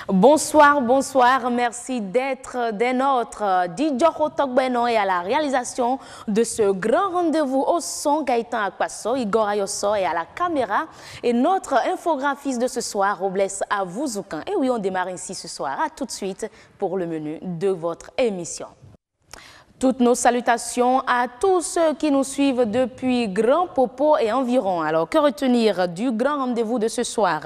Bonsoir, bonsoir, merci d'être des nôtres. Didjoko Togbeno est à la réalisation de ce grand rendez-vous au son, Gaëtan Akpasso, Igor Ayosso est à la caméra et notre infographiste de ce soir, Robles Avouzoukan. Et oui, on démarre ici ce soir. À tout de suite pour le menu de votre émission. Toutes nos salutations à tous ceux qui nous suivent depuis Grand Popo et environ. Alors, que retenir du grand rendez-vous de ce soir?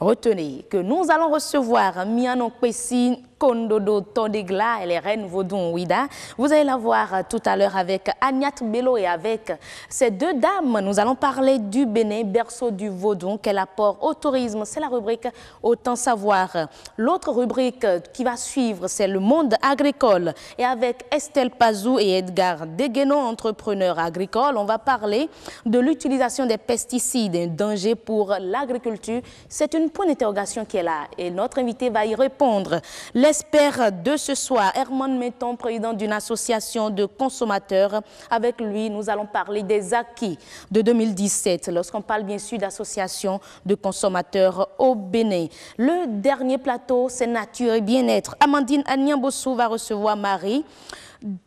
Retenez que nous allons recevoir Miano Kwesi Kondodo Todegla et les reines Vaudou Ouida. Vous allez la voir tout à l'heure avec Agnat Bello et avec ces deux dames. Nous allons parler du Bénin, berceau du Vaudou, quel apport au tourisme. C'est la rubrique Autant savoir. L'autre rubrique qui va suivre, c'est le monde agricole. Et avec Estelle Pazou et Edgar Degueno, entrepreneurs agricoles, on va parler de l'utilisation des pesticides, un danger pour l'agriculture. C'est une point d'interrogation qui est là et notre invité va y répondre. L'expert de ce soir, Herman Metton, président d'une association de consommateurs. Avec lui, nous allons parler des acquis de 2017, lorsqu'on parle bien sûr d'association de consommateurs au Bénin. Le dernier plateau, c'est nature et bien-être. Amandine Agnambossou va recevoir Marie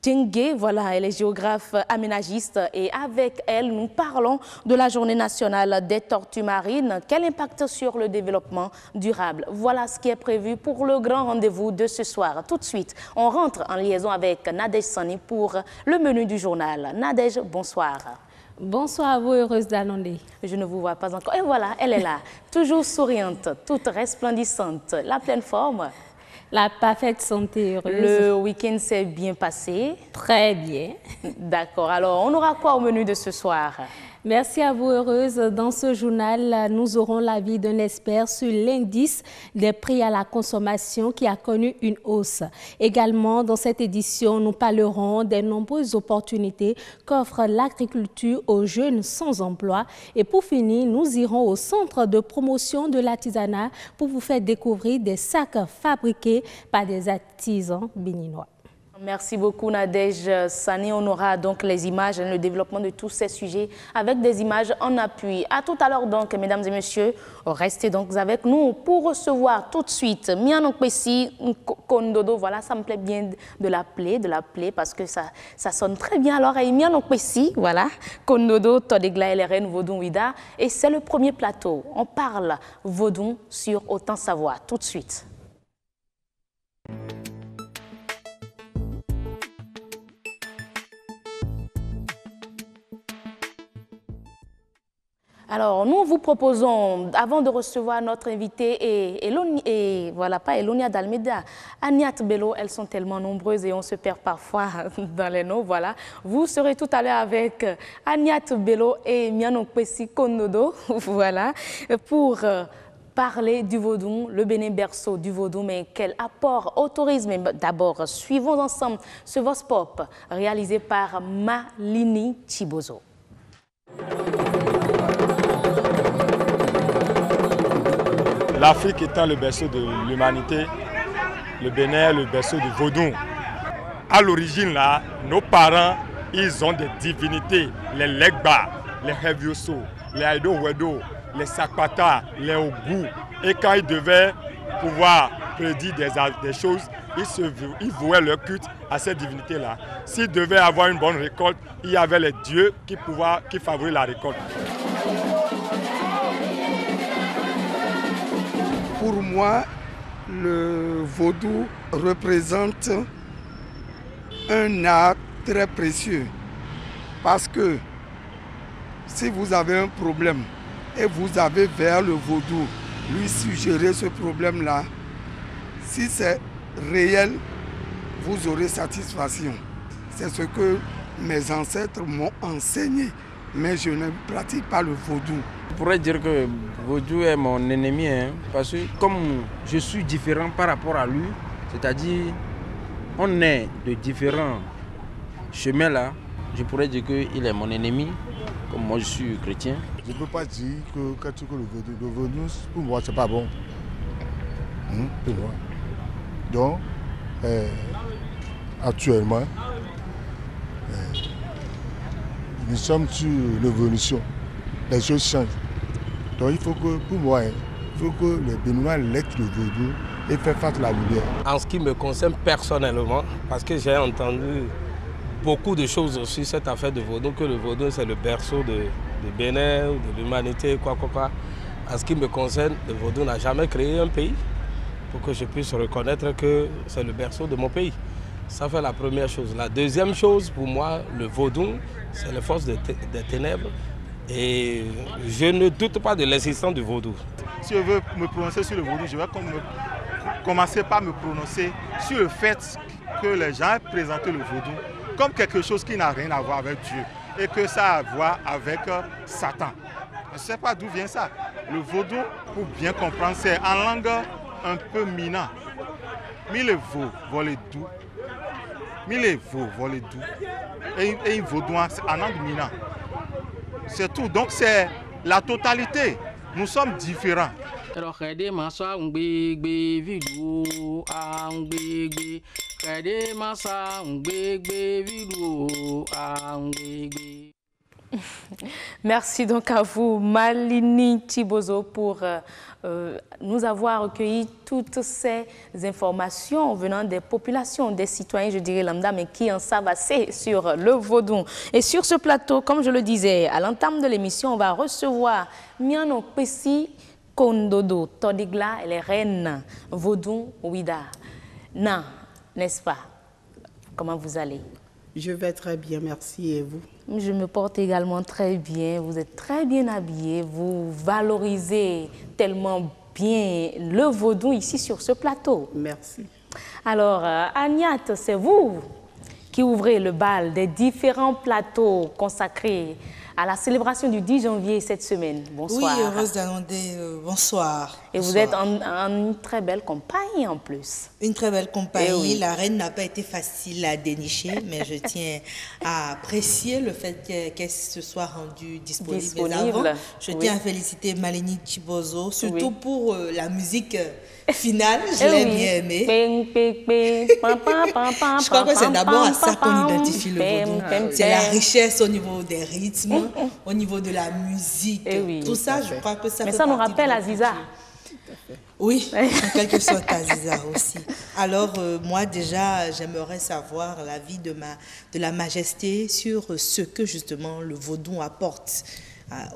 Dengue, voilà, elle est géographe aménagiste et avec elle, nous parlons de la journée nationale des tortues marines. Quel impact sur le développement durable? Voilà ce qui est prévu pour le grand rendez-vous de ce soir. Tout de suite, on rentre en liaison avec Nadège Sani pour le menu du journal. Nadège, bonsoir. Bonsoir à vous, heureuse d'annoncer. Je ne vous vois pas encore. Et voilà, elle est là, toujours souriante, toute resplendissante, la pleine forme. La parfaite santé, heureuse. Le week-end s'est bien passé? Très bien. D'accord. Alors, on aura quoi au menu de ce soir? Merci à vous, heureuse. Dans ce journal, nous aurons l'avis d'un expert sur l'indice des prix à la consommation qui a connu une hausse. Également, dans cette édition, nous parlerons des nombreuses opportunités qu'offre l'agriculture aux jeunes sans emploi. Et pour finir, nous irons au centre de promotion de l'artisanat pour vous faire découvrir des sacs fabriqués par des artisans béninois. Merci beaucoup Nadège Sani. On aura donc les images et le développement de tous ces sujets avec des images en appui. À tout à l'heure donc, mesdames et messieurs, restez donc avec nous pour recevoir tout de suite Miano Kwesi Kondodo. Voilà, ça me plaît bien de l'appeler parce que ça sonne très bien à l'oreille. Miano Kwesi, voilà, Kondodo Todegla et les reines Vaudou Ouida. Et c'est le premier plateau. On parle Vaudou sur Autant savoir. Tout de suite. Alors, nous vous proposons, avant de recevoir notre invité, et voilà, pas Elonia d'Almeida, Agnat Bello, elles sont tellement nombreuses et on se perd parfois dans les noms, voilà. Vous serez tout à l'heure avec Agnat Bello et Miano Kwesi Kondodo, voilà, pour parler du Vaudou, le Bénin berceau du Vaudou, mais quel apport au tourisme. D'abord, suivons ensemble ce Vox Pop réalisé par Malini Chibozo. L'Afrique étant le berceau de l'humanité, le Bénin est le berceau du Vaudou. À l'origine, là, nos parents, ils ont des divinités, les Legba, les Hevioso, les Aido Wedo, les Sakpata, les Ogou. Et quand ils devaient pouvoir prédire des choses, ils vouaient leur culte à ces divinités-là. S'ils devaient avoir une bonne récolte, il y avait les dieux qui favorisaient la récolte. Pour moi, le vaudou représente un art très précieux parce que si vous avez un problème et vous avez vers le vaudou lui suggérer ce problème-là, si c'est réel, vous aurez satisfaction. C'est ce que mes ancêtres m'ont enseigné, mais je ne pratique pas le vaudou. Je pourrais dire que Vaudou est mon ennemi, hein, parce que comme je suis différent par rapport à lui, c'est-à-dire on est de différents chemins là, je pourrais dire qu'il est mon ennemi, comme moi je suis chrétien. Je ne peux pas dire que quand tu le vaudou, pour moi c'est pas bon. Pour moi. Donc, actuellement, nous sommes sur l'évolution. Les choses changent. Donc il faut que, pour moi, il faut que les Béninois laissent le vaudou et faire face à la lumière. En ce qui me concerne personnellement, parce que j'ai entendu beaucoup de choses sur cette affaire de vaudou, que le vaudou c'est le berceau de Bénin, de l'humanité, quoi. En ce qui me concerne, le vaudou n'a jamais créé un pays pour que je puisse reconnaître que c'est le berceau de mon pays. Ça fait la première chose. La deuxième chose, pour moi, le vaudou, c'est les forces des ténèbres. Et je ne doute pas de l'existence du vaudou. Si je veux me prononcer sur le vaudou, je vais commencer par me prononcer sur le fait que les gens aient présenté le vaudou comme quelque chose qui n'a rien à voir avec Dieu et que ça a à voir avec Satan. Je ne sais pas d'où vient ça. Le vaudou, pour bien comprendre, c'est en langue un peu mina. Mille veaux volent doux. Mille veaux volent doux. Et un vaudouin, c'est en langue mina. C'est tout. Donc c'est la totalité. Nous sommes différents. Merci donc à vous, Malini Chibozo, pour nous avoir recueilli toutes ces informations venant des populations, des citoyens, je dirais lambda, mais qui en savent assez sur le vaudou. Et sur ce plateau, comme je le disais, à l'entame de l'émission, on va recevoir Miano Pessi Kondodo, Todigla et les reines vaudou Ouida. Non, n'est-ce pas? Comment vous allez? Je vais très bien, merci. Et vous? Je me porte également très bien. Vous êtes très bien habillés. Vous valorisez tellement bien le vaudou ici sur ce plateau. Merci. Alors, Agnat, c'est vous qui ouvrez le bal des différents plateaux consacrés à la célébration du 10 janvier cette semaine. Bonsoir. Oui, heureuse d'annoncer bonsoir. Et bonsoir. Vous êtes en une très belle compagnie en plus. Une très belle compagnie. Oui. La reine n'a pas été facile à dénicher, mais je tiens à apprécier le fait qu'elle se soit rendue disponible. Avant, je tiens à féliciter Malini Chibozo, surtout pour la musique finale. Je l'ai bien aimée. Je crois que c'est d'abord à ça qu'on identifie le vaudou. C'est la richesse au niveau des rythmes, au niveau de la musique. Tout ça, je crois que ça mais fait ça nous partie rappelle Aziza. Oui, en quelque sorte Aziza aussi. Alors, moi déjà, j'aimerais savoir l'avis de la majesté sur ce que justement le vaudou apporte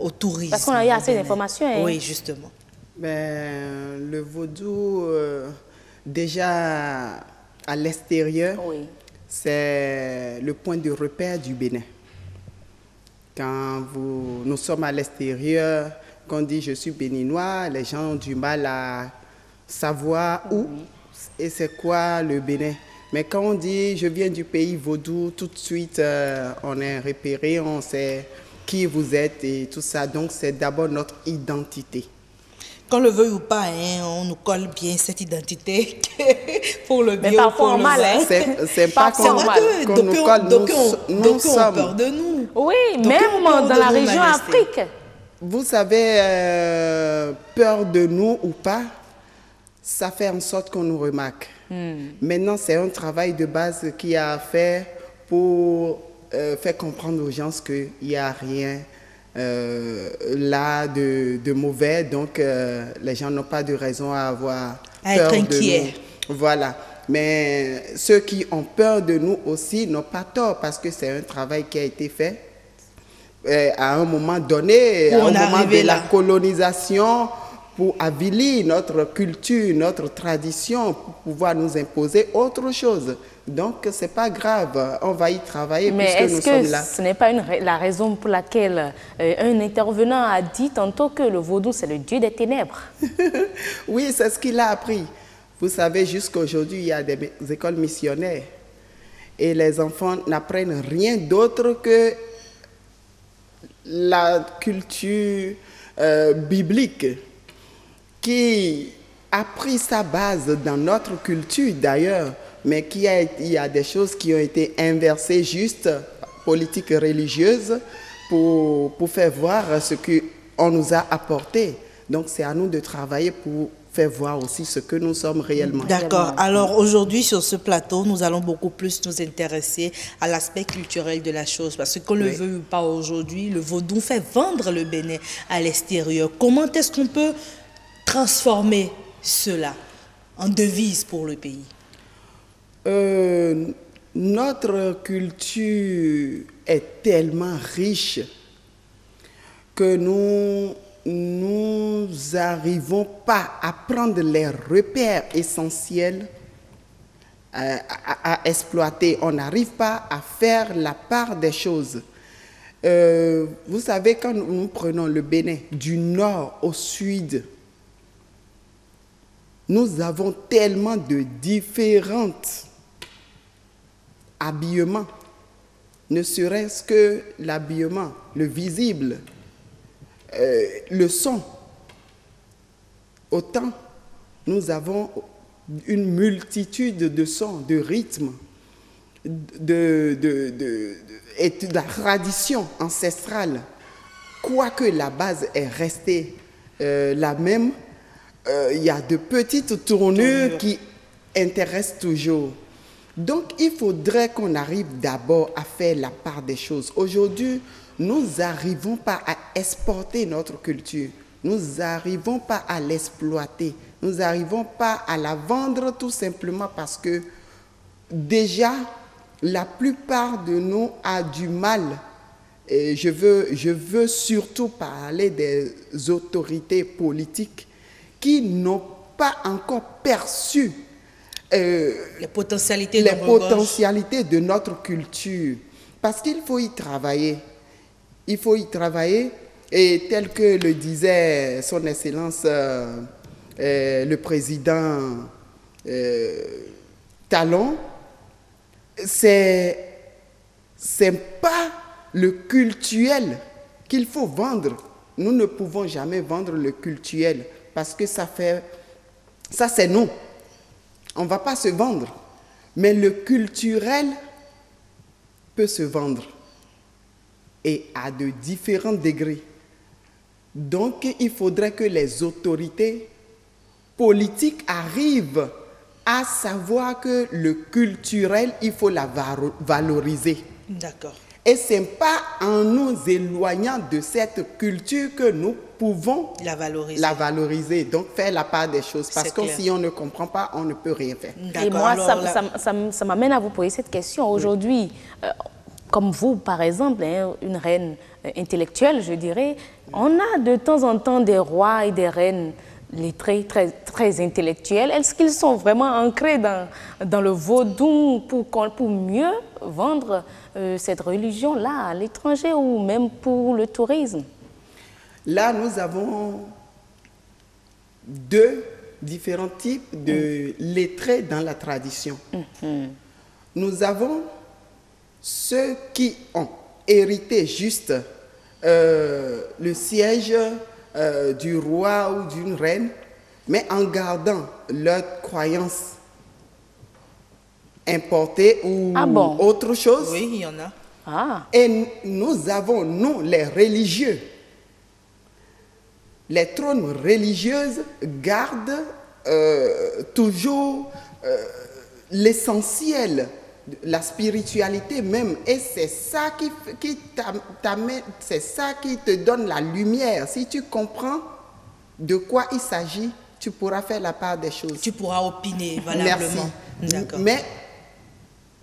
au tourisme. Parce qu'on a eu assez d'informations. Hein? Oui, justement. Ben, le vaudou, déjà à l'extérieur, c'est le point de repère du Bénin. Quand nous sommes à l'extérieur, quand on dit je suis béninois, les gens ont du mal à savoir où et c'est quoi le Bénin. Mais quand on dit je viens du pays vaudou, tout de suite on est repéré, on sait qui vous êtes et tout ça. Donc c'est d'abord notre identité. Qu'on le veuille ou pas, hein, on nous colle bien cette identité pour le bien. Mais parfois en mal, hein. C'est pas qu'on nous colle, nous sommes. Peur de nous. Oui, même dans la région Afrique. Vous savez, peur de nous ou pas, ça fait en sorte qu'on nous remarque. Maintenant, c'est un travail de base qui a fait pour faire comprendre aux gens qu'il n'y a rien là de mauvais, donc les gens n'ont pas de raison à avoir peur de nous. Voilà. Mais ceux qui ont peur de nous aussi n'ont pas tort parce que c'est un travail qui a été fait à un moment donné, au moment de la colonisation, pour avilir notre culture, notre tradition, pour pouvoir nous imposer autre chose. Donc, ce n'est pas grave, on va y travailler puisque nous sommes là. Mais est-ce que ce n'est pas la raison pour laquelle un intervenant a dit tantôt que le vaudou, c'est le dieu des ténèbres? Oui, c'est ce qu'il a appris. Vous savez, jusqu'à aujourd'hui, il y a des écoles missionnaires et les enfants n'apprennent rien d'autre que la culture biblique qui a pris sa base dans notre culture d'ailleurs, mais il y a des choses qui ont été inversées juste, politique religieuse, pour faire voir ce qu'on nous a apporté. Donc c'est à nous de travailler pour faire voir aussi ce que nous sommes réellement. D'accord. Alors aujourd'hui sur ce plateau, nous allons beaucoup plus nous intéresser à l'aspect culturel de la chose. Parce que qu'on le veut ou pas aujourd'hui, le vaudou fait vendre le Bénin à l'extérieur. Comment est-ce qu'on peut transformer cela en devise pour le pays? Notre culture est tellement riche que nous n'arrivons pas à prendre les repères essentiels à exploiter. On n'arrive pas à faire la part des choses. Vous savez, quand nous prenons le Bénin du nord au sud, nous avons tellement de différents habillements, ne serait-ce que l'habillement, le visible, le son. Autant nous avons une multitude de sons, de rythmes, et de la tradition ancestrale. Quoique la base est restée la même, il y a de petites tournures qui intéressent toujours. Donc, il faudrait qu'on arrive d'abord à faire la part des choses. Aujourd'hui, nous n'arrivons pas à exporter notre culture. Nous n'arrivons pas à l'exploiter. Nous n'arrivons pas à la vendre tout simplement parce que déjà, la plupart de nous a du mal. Et je veux surtout parler des autorités politiques qui n'ont pas encore perçu les potentialités de notre culture. Parce qu'il faut y travailler. Il faut y travailler. Et tel que le disait son Excellence le président Talon, c'est pas le cultuel qu'il faut vendre. Nous ne pouvons jamais vendre le cultuel parce que ça c'est nous. On ne va pas se vendre. Mais le culturel peut se vendre et à de différents degrés. Donc, il faudrait que les autorités politiques arrivent à savoir que le culturel, il faut la valoriser. D'accord. Et ce n'est pas en nous éloignant de cette culture que nous pouvons la valoriser. Donc, faire la part des choses. Parce que si on ne comprend pas, on ne peut rien faire. Et moi, ça m'amène à vous poser cette question. Aujourd'hui, comme vous, par exemple, hein, une reine intellectuelle, je dirais, on a de temps en temps des rois et des reines lettrés très intellectuels. Est-ce qu'ils sont vraiment ancrés dans le vaudou pour mieux vendre cette religion-là à l'étranger ou même pour le tourisme? Là, nous avons deux différents types de lettrés dans la tradition. Nous avons ceux qui ont hérité juste le siège du roi ou d'une reine, mais en gardant leur croyance importée ou autre chose. Oui, il y en a. Et nous avons, nous, les religieux. Les trônes religieuses gardent toujours l'essentiel, la spiritualité même, et c'est ça qui t'amène, c'est ça qui te donne la lumière. Si tu comprends de quoi il s'agit, tu pourras faire la part des choses. Tu pourras opiner valablement. Merci. Mais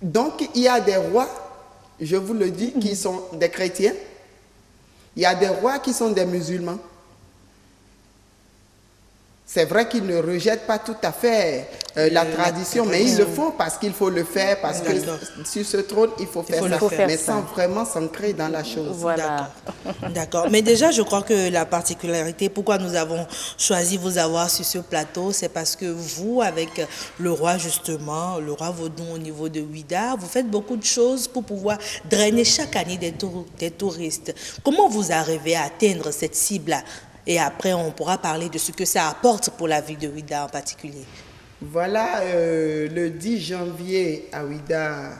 donc il y a des rois, je vous le dis, qui sont des chrétiens. Il y a des rois qui sont des musulmans. C'est vrai qu'ils ne rejettent pas tout à fait la tradition, mais ils le font parce qu'il faut le faire, parce que sur ce trône, il faut faire ça, mais sans vraiment s'ancrer dans la chose. Voilà. D'accord. Mais déjà, je crois que la particularité, pourquoi nous avons choisi vous avoir sur ce plateau, c'est parce que vous, avec le roi justement, le roi Vaudou au niveau de Ouida, vous faites beaucoup de choses pour pouvoir drainer chaque année des touristes. Comment vous arrivez à atteindre cette cible-là? Et après, on pourra parler de ce que ça apporte pour la ville de Ouida en particulier. Voilà, le 10 janvier à Ouida,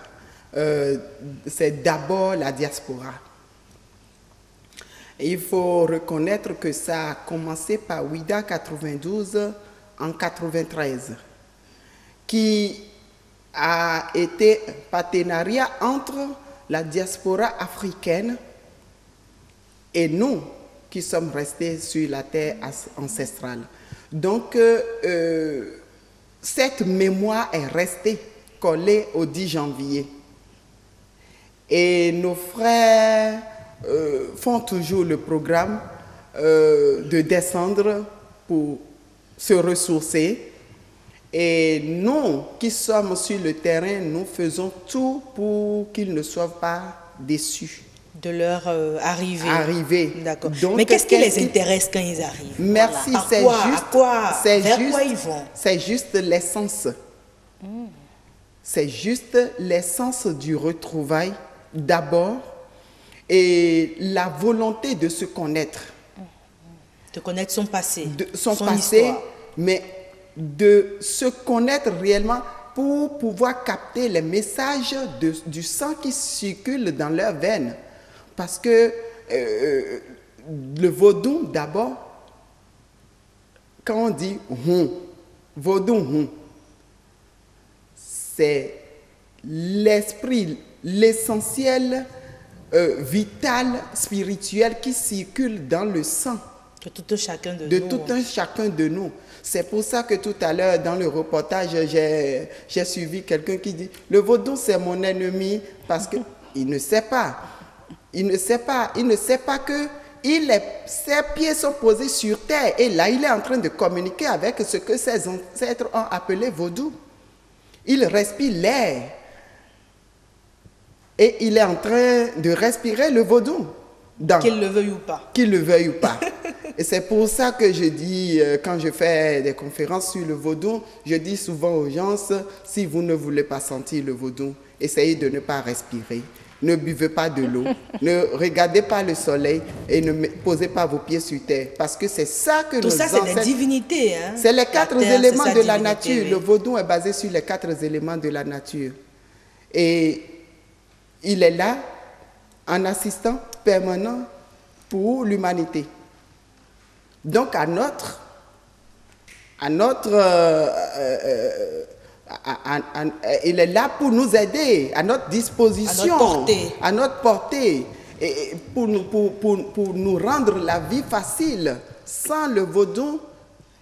c'est d'abord la diaspora. Et il faut reconnaître que ça a commencé par Ouida 92 en 93, qui a été un partenariat entre la diaspora africaine et nous, qui sommes restés sur la terre ancestrale. Donc, cette mémoire est restée collée au 10 janvier. Et nos frères font toujours le programme de descendre pour se ressourcer. Et nous qui sommes sur le terrain, nous faisons tout pour qu'ils ne soient pas déçus. De leur arrivée. Arrivée. D'accord. Mais qu'est-ce qui les intéresse quand ils arrivent? Merci, voilà. Vers quoi ils vont? C'est juste l'essence. C'est juste l'essence du retrouvail d'abord et la volonté de se connaître. De connaître son passé. Son passé, histoire. Mais de se connaître réellement pour pouvoir capter les messages du sang qui circule dans leurs veines. Parce que le vaudou, d'abord, quand on dit vaudou, c'est l'esprit, l'essentiel vital, spirituel qui circule dans le sang. De tout un chacun de nous. Tout un chacun de nous. C'est pour ça que tout à l'heure, dans le reportage, j'ai suivi quelqu'un qui dit « Le vaudou, c'est mon ennemi » parce qu'il ne sait pas. Il ne sait pas que ses pieds sont posés sur terre et là, il est en train de communiquer avec ce que ses ancêtres ont appelé vaudou. Il respire l'air et il est en train de respirer le vaudou. Qu'il le veuille ou pas. Qu'il le veuille ou pas. Et c'est pour ça que je dis, quand je fais des conférences sur le vaudou, je dis souvent aux gens, si vous ne voulez pas sentir le vaudou, essayez de ne pas respirer. Ne buvez pas de l'eau, ne regardez pas le soleil et ne posez pas vos pieds sur terre. Parce que c'est ça que tout ça, c'est la divinité. Hein? C'est les 4 éléments de la nature. Oui. Le vaudou est basé sur les 4 éléments de la nature. Et il est là, en assistant permanent pour l'humanité. Donc, il est là pour nous aider, à notre disposition, à notre portée, et pour nous rendre la vie facile. Sans le vaudou,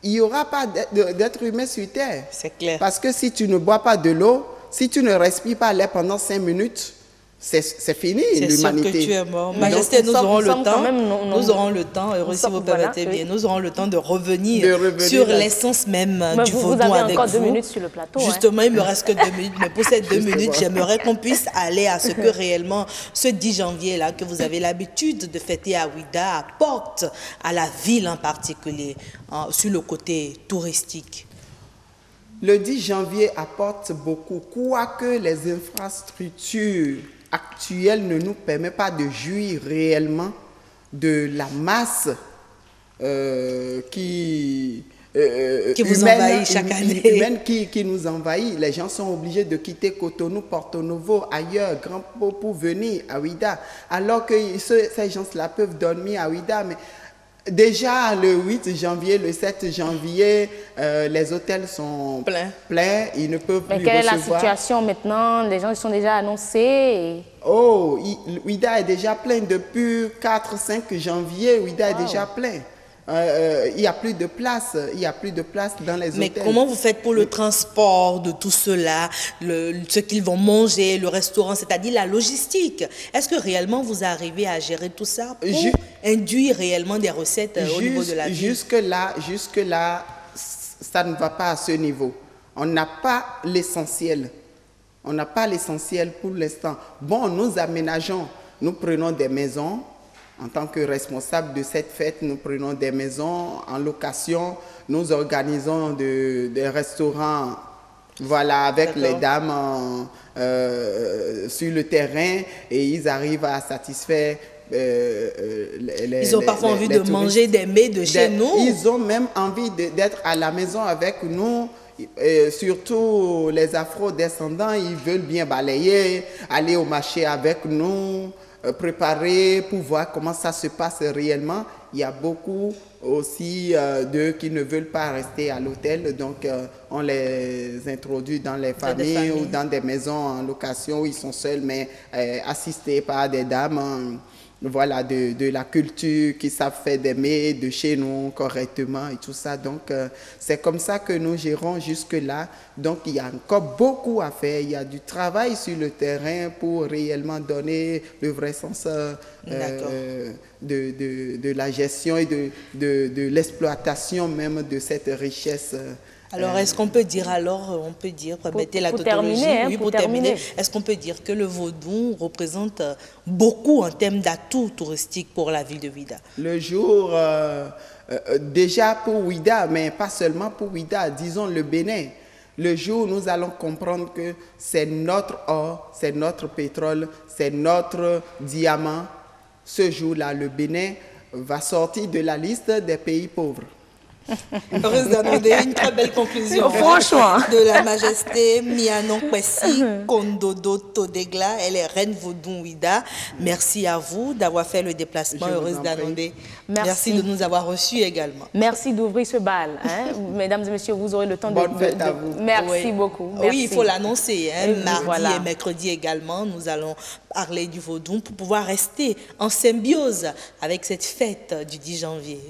il n'y aura pas d'être humain sur terre. C'est clair. Parce que si tu ne bois pas de l'eau, si tu ne respires pas l'air pendant 5 minutes, c'est fini, l'humanité. C'est sûr que tu es mort. Majesté, nous aurons le temps, nous aurons le temps, si vous permettez bien, nous aurons le temps de revenir sur l'essence même du vaudou avec vous. Vous avez encore 2 minutes sur le plateau. Justement, il me reste que 2 minutes, mais pour ces 2 minutes, j'aimerais qu'on puisse aller à ce que réellement, ce 10 janvier-là, que vous avez l'habitude de fêter à Ouidah, apporte à la ville en particulier, sur le côté touristique. Le 10 janvier apporte beaucoup, quoique les infrastructures actuelle ne nous permet pas de jouir réellement de la masse qui vous envahit chaque année. Humaine qui nous envahit. Les gens sont obligés de quitter Cotonou, Porto Novo, ailleurs, Grand Pau pour venir à Ouidah. Alors que ces gens-là peuvent dormir à Ouidah, mais déjà le 8 janvier, le 7 janvier, les hôtels sont pleins, ils ne peuvent plus recevoir. Mais quelle est la situation maintenant? Les gens sont déjà annoncés. Oh, Ouidah est déjà plein depuis 4-5 janvier, Ouidah est déjà plein. Il n'y a plus de place, dans les hôtels. Mais comment vous faites pour le transport de tout cela, ce qu'ils vont manger, le restaurant, c'est-à-dire la logistique? Est-ce que réellement vous arrivez à gérer tout ça pour induire réellement des recettes au niveau de la ville? Jusque-là, ça ne va pas à ce niveau. On n'a pas l'essentiel. On n'a pas l'essentiel pour l'instant. Bon, nous aménageons, nous prenons des maisons. En tant que responsable de cette fête, nous prenons des maisons en location, nous organisons des restaurants, voilà, avec les dames sur le terrain et ils arrivent à satisfaire ils ont parfois envie de manger des mets de chez nous. Ils ont même envie d'être à la maison avec nous. Surtout les afro-descendants, ils veulent bien balayer, aller au marché avec nous, préparer pour voir comment ça se passe réellement. Il y a beaucoup aussi d'eux qui ne veulent pas rester à l'hôtel, donc on les introduit dans les familles ou dans des maisons en location où ils sont seuls, mais assistés par des dames voilà, de la culture, qui savent faire des mets de chez nous correctement et tout ça. Donc, c'est comme ça que nous gérons jusque-là. Donc, il y a encore beaucoup à faire. Il y a du travail sur le terrain pour réellement donner le vrai sens de la gestion et de l'exploitation même de cette richesse. Alors, est-ce qu'on peut dire permettez la tautologie, pour terminer, est-ce qu'on peut dire que le Vaudou représente beaucoup en termes d'atouts touristiques pour la ville de Ouidah? Le jour, déjà pour Ouidah, mais pas seulement pour Ouidah, disons le Bénin. Le jour où nous allons comprendre que c'est notre or, c'est notre pétrole, c'est notre diamant, ce jour-là, le Bénin va sortir de la liste des pays pauvres. Heureuse d'annoncer une très belle conclusion. Franchement. De la majesté Mianon Kwesi Kondodo Todegla, elle est reine Vaudou Ouidah. Merci à vous d'avoir fait le déplacement. Heureuse d'annoncer. Merci de nous avoir reçus également. Merci d'ouvrir ce bal. Hein. Mesdames et messieurs, vous aurez le temps Bonne fête à vous. Merci beaucoup. Merci. Oui, il faut l'annoncer. Hein. Mardi et mercredi également, nous allons parler du Vaudou pour pouvoir rester en symbiose avec cette fête du 10 janvier.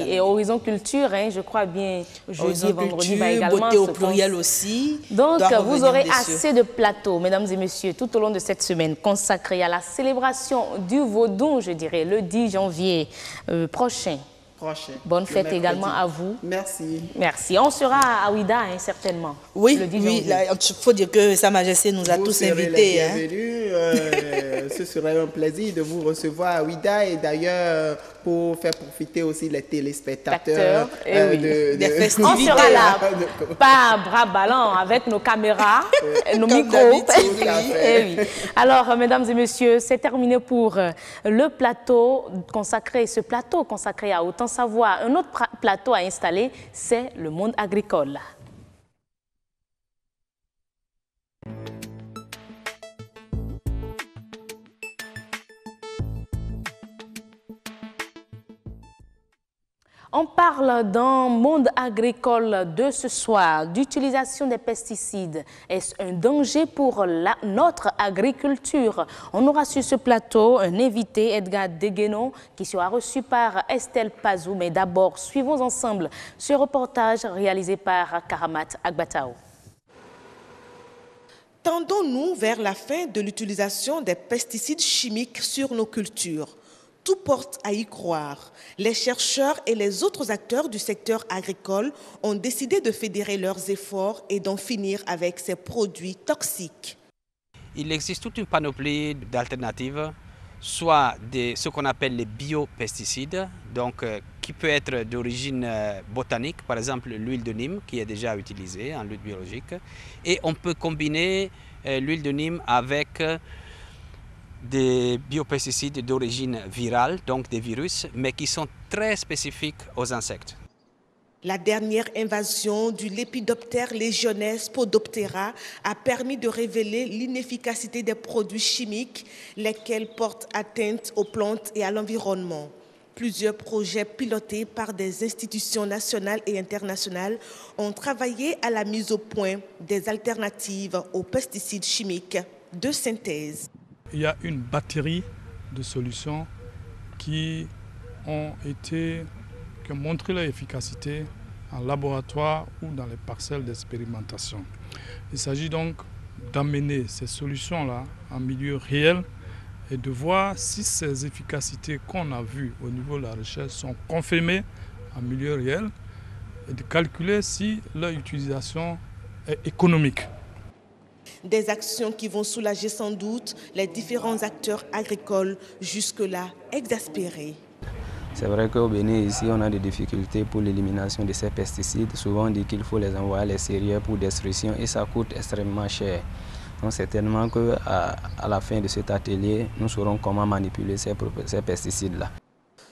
Et Horizon Culture, hein, je crois bien, jeudi, vendredi, va également beauté au pluriel aussi. Donc, vous aurez assez de plateaux, mesdames et messieurs, tout au long de cette semaine consacrée à la célébration du Vaudou, je dirais, le 10 janvier prochain. Bonne fête également à vous. Merci. Merci. On sera à Ouidah, hein, certainement. Oui, il faut dire que Sa Majesté nous a tous invités. Ce serait un plaisir de vous recevoir à Ouidah et d'ailleurs pour faire profiter aussi les téléspectateurs des festivités. On sera là, pas bras ballants, avec nos caméras, nos micros. Alors, mesdames et messieurs, c'est terminé pour le plateau consacré, à Autant Savoir. Un autre plateau à installer, c'est le monde agricole. On parle d'un monde agricole de ce soir, d'utilisation des pesticides. Est-ce un danger pour notre agriculture? On aura sur ce plateau un invité, Edgar Deguenon, qui sera reçu par Estelle Pazou. Mais d'abord, suivons ensemble ce reportage réalisé par Karamat Agbatao. Tendons-nous vers la fin de l'utilisation des pesticides chimiques sur nos cultures. Tout porte à y croire. Les chercheurs et les autres acteurs du secteur agricole ont décidé de fédérer leurs efforts et d'en finir avec ces produits toxiques. Il existe toute une panoplie d'alternatives, soit ce qu'on appelle les biopesticides, donc qui peut être d'origine botanique, par exemple l'huile de Nîmes qui est déjà utilisée en lutte biologique, et on peut combiner l'huile de Nîmes avec des biopesticides d'origine virale, donc des virus, mais qui sont très spécifiques aux insectes. La dernière invasion du Lépidoptère legionnaire Spodoptera a permis de révéler l'inefficacité des produits chimiques, lesquels portent atteinte aux plantes et à l'environnement. Plusieurs projets pilotés par des institutions nationales et internationales ont travaillé à la mise au point des alternatives aux pesticides chimiques de synthèse. Il y a une batterie de solutions qui ont montré leur efficacité en laboratoire ou dans les parcelles d'expérimentation. Il s'agit donc d'amener ces solutions-là en milieu réel et de voir si ces efficacités qu'on a vues au niveau de la recherche sont confirmées en milieu réel et de calculer si leur utilisation est économique. Des actions qui vont soulager sans doute les différents acteurs agricoles jusque-là exaspérés. C'est vrai qu'au Bénin, ici, on a des difficultés pour l'élimination de ces pesticides. Souvent, on dit qu'il faut les envoyer à l'extérieur pour destruction et ça coûte extrêmement cher. Donc, certainement qu'à la fin de cet atelier, nous saurons comment manipuler ces pesticides-là.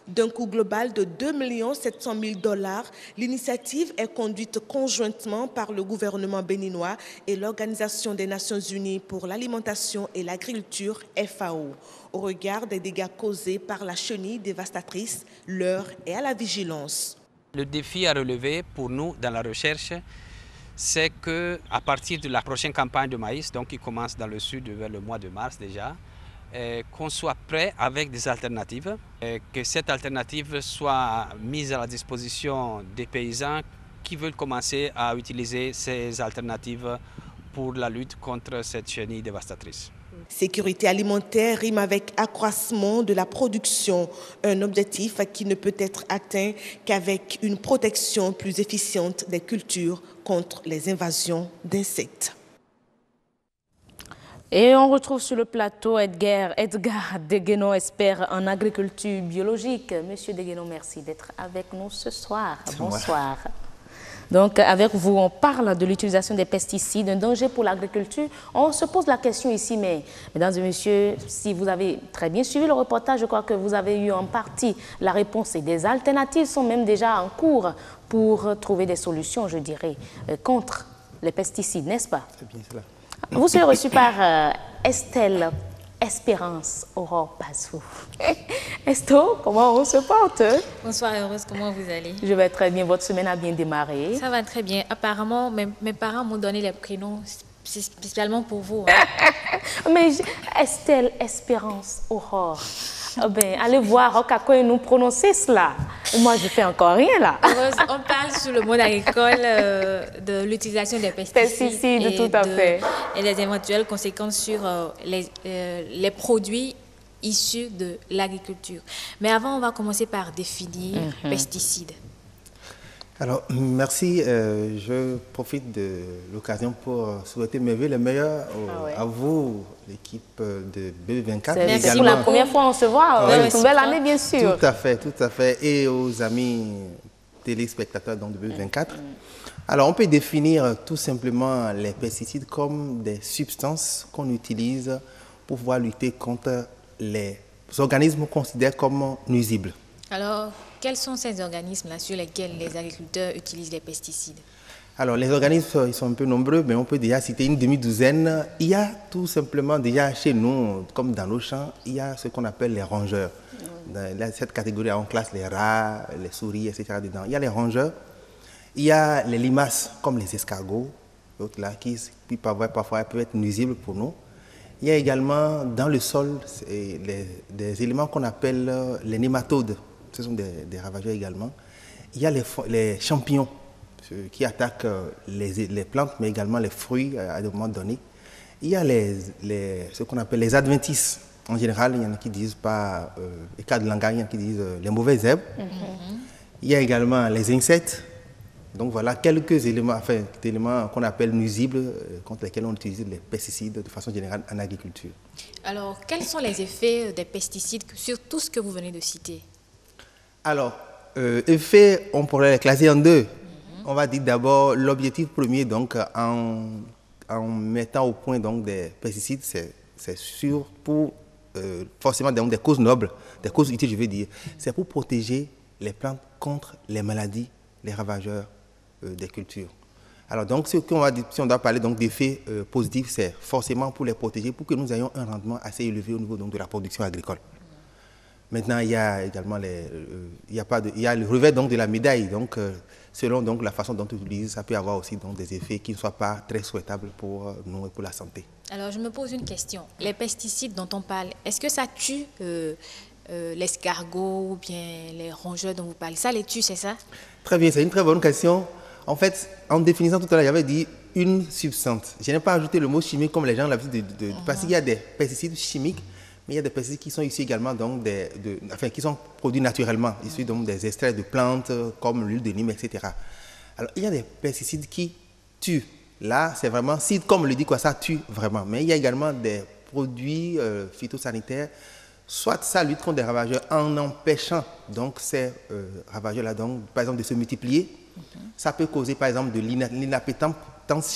D'un coût global de 2 700 000 $, l'initiative est conduite conjointement par le gouvernement béninois et l'Organisation des Nations Unies pour l'alimentation et l'agriculture, FAO. Au regard des dégâts causés par la chenille dévastatrice, l'heure est à la vigilance. Le défi à relever pour nous dans la recherche, c'est qu'à partir de la prochaine campagne de maïs, donc qui commence dans le sud vers le mois de mars déjà, qu'on soit prêt avec des alternatives, que cette alternative soit mise à la disposition des paysans qui veulent commencer à utiliser ces alternatives pour la lutte contre cette chenille dévastatrice. Sécurité alimentaire rime avec accroissement de la production, un objectif qui ne peut être atteint qu'avec une protection plus efficiente des cultures contre les invasions d'insectes. Et on retrouve sur le plateau Edgar Degueno, expert en agriculture biologique. Monsieur Degueno, merci d'être avec nous ce soir. Bonsoir. Donc, avec vous, on parle de l'utilisation des pesticides, un danger pour l'agriculture. On se pose la question ici, mais mesdames et messieurs, si vous avez très bien suivi le reportage, je crois que vous avez eu en partie la réponse et des alternatives sont même déjà en cours pour trouver des solutions, je dirais, contre les pesticides, n'est-ce pas? C'est bien cela. Vous serez reçu par Estelle Espérance Aurore Bazou. Esto, comment on se porte? Bonsoir, heureuse, comment vous allez? Je vais très bien, votre semaine a bien démarré. Ça va très bien. Apparemment, mes parents m'ont donné les prénoms spécialement pour vous. Hein. Mais Estelle Espérance Aurore. Ben, allez voir quand nous prononcer cela. Moi, je ne fais encore rien là. Heureuse, on parle sur le monde agricole de l'utilisation des pesticides et, tout à fait. Et des éventuelles conséquences sur les produits issus de l'agriculture. Mais avant, on va commencer par définir pesticides. Alors, merci. Je profite de l'occasion pour souhaiter mes vœux les meilleurs à vous, l'équipe de BB24. C'est pour la première fois on se voit. Une nouvelle année, bien sûr. Tout à fait. Et aux amis téléspectateurs donc, de BB24. Alors, on peut définir tout simplement les pesticides comme des substances qu'on utilise pour pouvoir lutter contre les organismes considérés comme nuisibles. Alors, quels sont ces organismes-là sur lesquels les agriculteurs utilisent les pesticides? Alors, les organismes, ils sont un peu nombreux, mais on peut déjà citer une demi-douzaine. Il y a tout simplement déjà chez nous, comme dans nos champs, il y a ce qu'on appelle les rongeurs. Dans cette catégorie, on classe les rats, les souris, etc. dedans. Il y a les rongeurs. Il y a les limaces, comme les escargots, d'autres là, qui parfois peuvent être nuisibles pour nous. Il y a également dans le sol des éléments qu'on appelle les nématodes. Ce sont des ravageurs également. Il y a les champignons qui attaquent les plantes, mais également les fruits à des moments donnés. Il y a ce qu'on appelle les adventices. En général, il y en a qui disent pas, les cas de langage, il y en a qui disent les mauvaises herbes. Il y a également les insectes. Donc voilà quelques éléments, qu'on appelle nuisibles, contre lesquels on utilise les pesticides de façon générale en agriculture. Alors, quels sont les effets des pesticides sur tout ce que vous venez de citer? Alors, effets, on pourrait les classer en deux. On va dire d'abord l'objectif premier, donc en mettant au point donc, des pesticides, c'est sûr pour forcément donc, des causes nobles, des causes utiles, je veux dire. C'est pour protéger les plantes contre les maladies, les ravageurs des cultures. Alors donc, ce qu'on va dire, si on doit parler d'effets positifs, c'est forcément pour les protéger, pour que nous ayons un rendement assez élevé au niveau donc, de la production agricole. Maintenant, il y a également il y a le revers donc, de la médaille. Donc, selon donc, la façon dont on utilise, ça peut avoir aussi donc, des effets qui ne soient pas très souhaitables pour nous et pour la santé. Alors, je me pose une question. Les pesticides dont on parle, est-ce que ça tue l'escargot ou bien les rongeurs dont vous parlez? Ça les tue, c'est ça? Très bien, c'est une très bonne question. En fait, en définissant tout à l'heure, j'avais dit une substance. Je n'ai pas ajouté le mot chimique comme les gens l'habitude parce qu'il y a des pesticides chimiques, mais il y a des pesticides qui sont issus également donc qui sont produits naturellement, issus donc des extraits de plantes comme l'huile de Nîmes, etc. Alors, il y a des pesticides qui tuent. Là, c'est vraiment, si comme le dit quoi, ça tue vraiment. Mais il y a également des produits phytosanitaires, soit ça lutte contre des ravageurs en empêchant donc ces ravageurs-là, donc par exemple de se multiplier. Ça peut causer par exemple de l'inappétence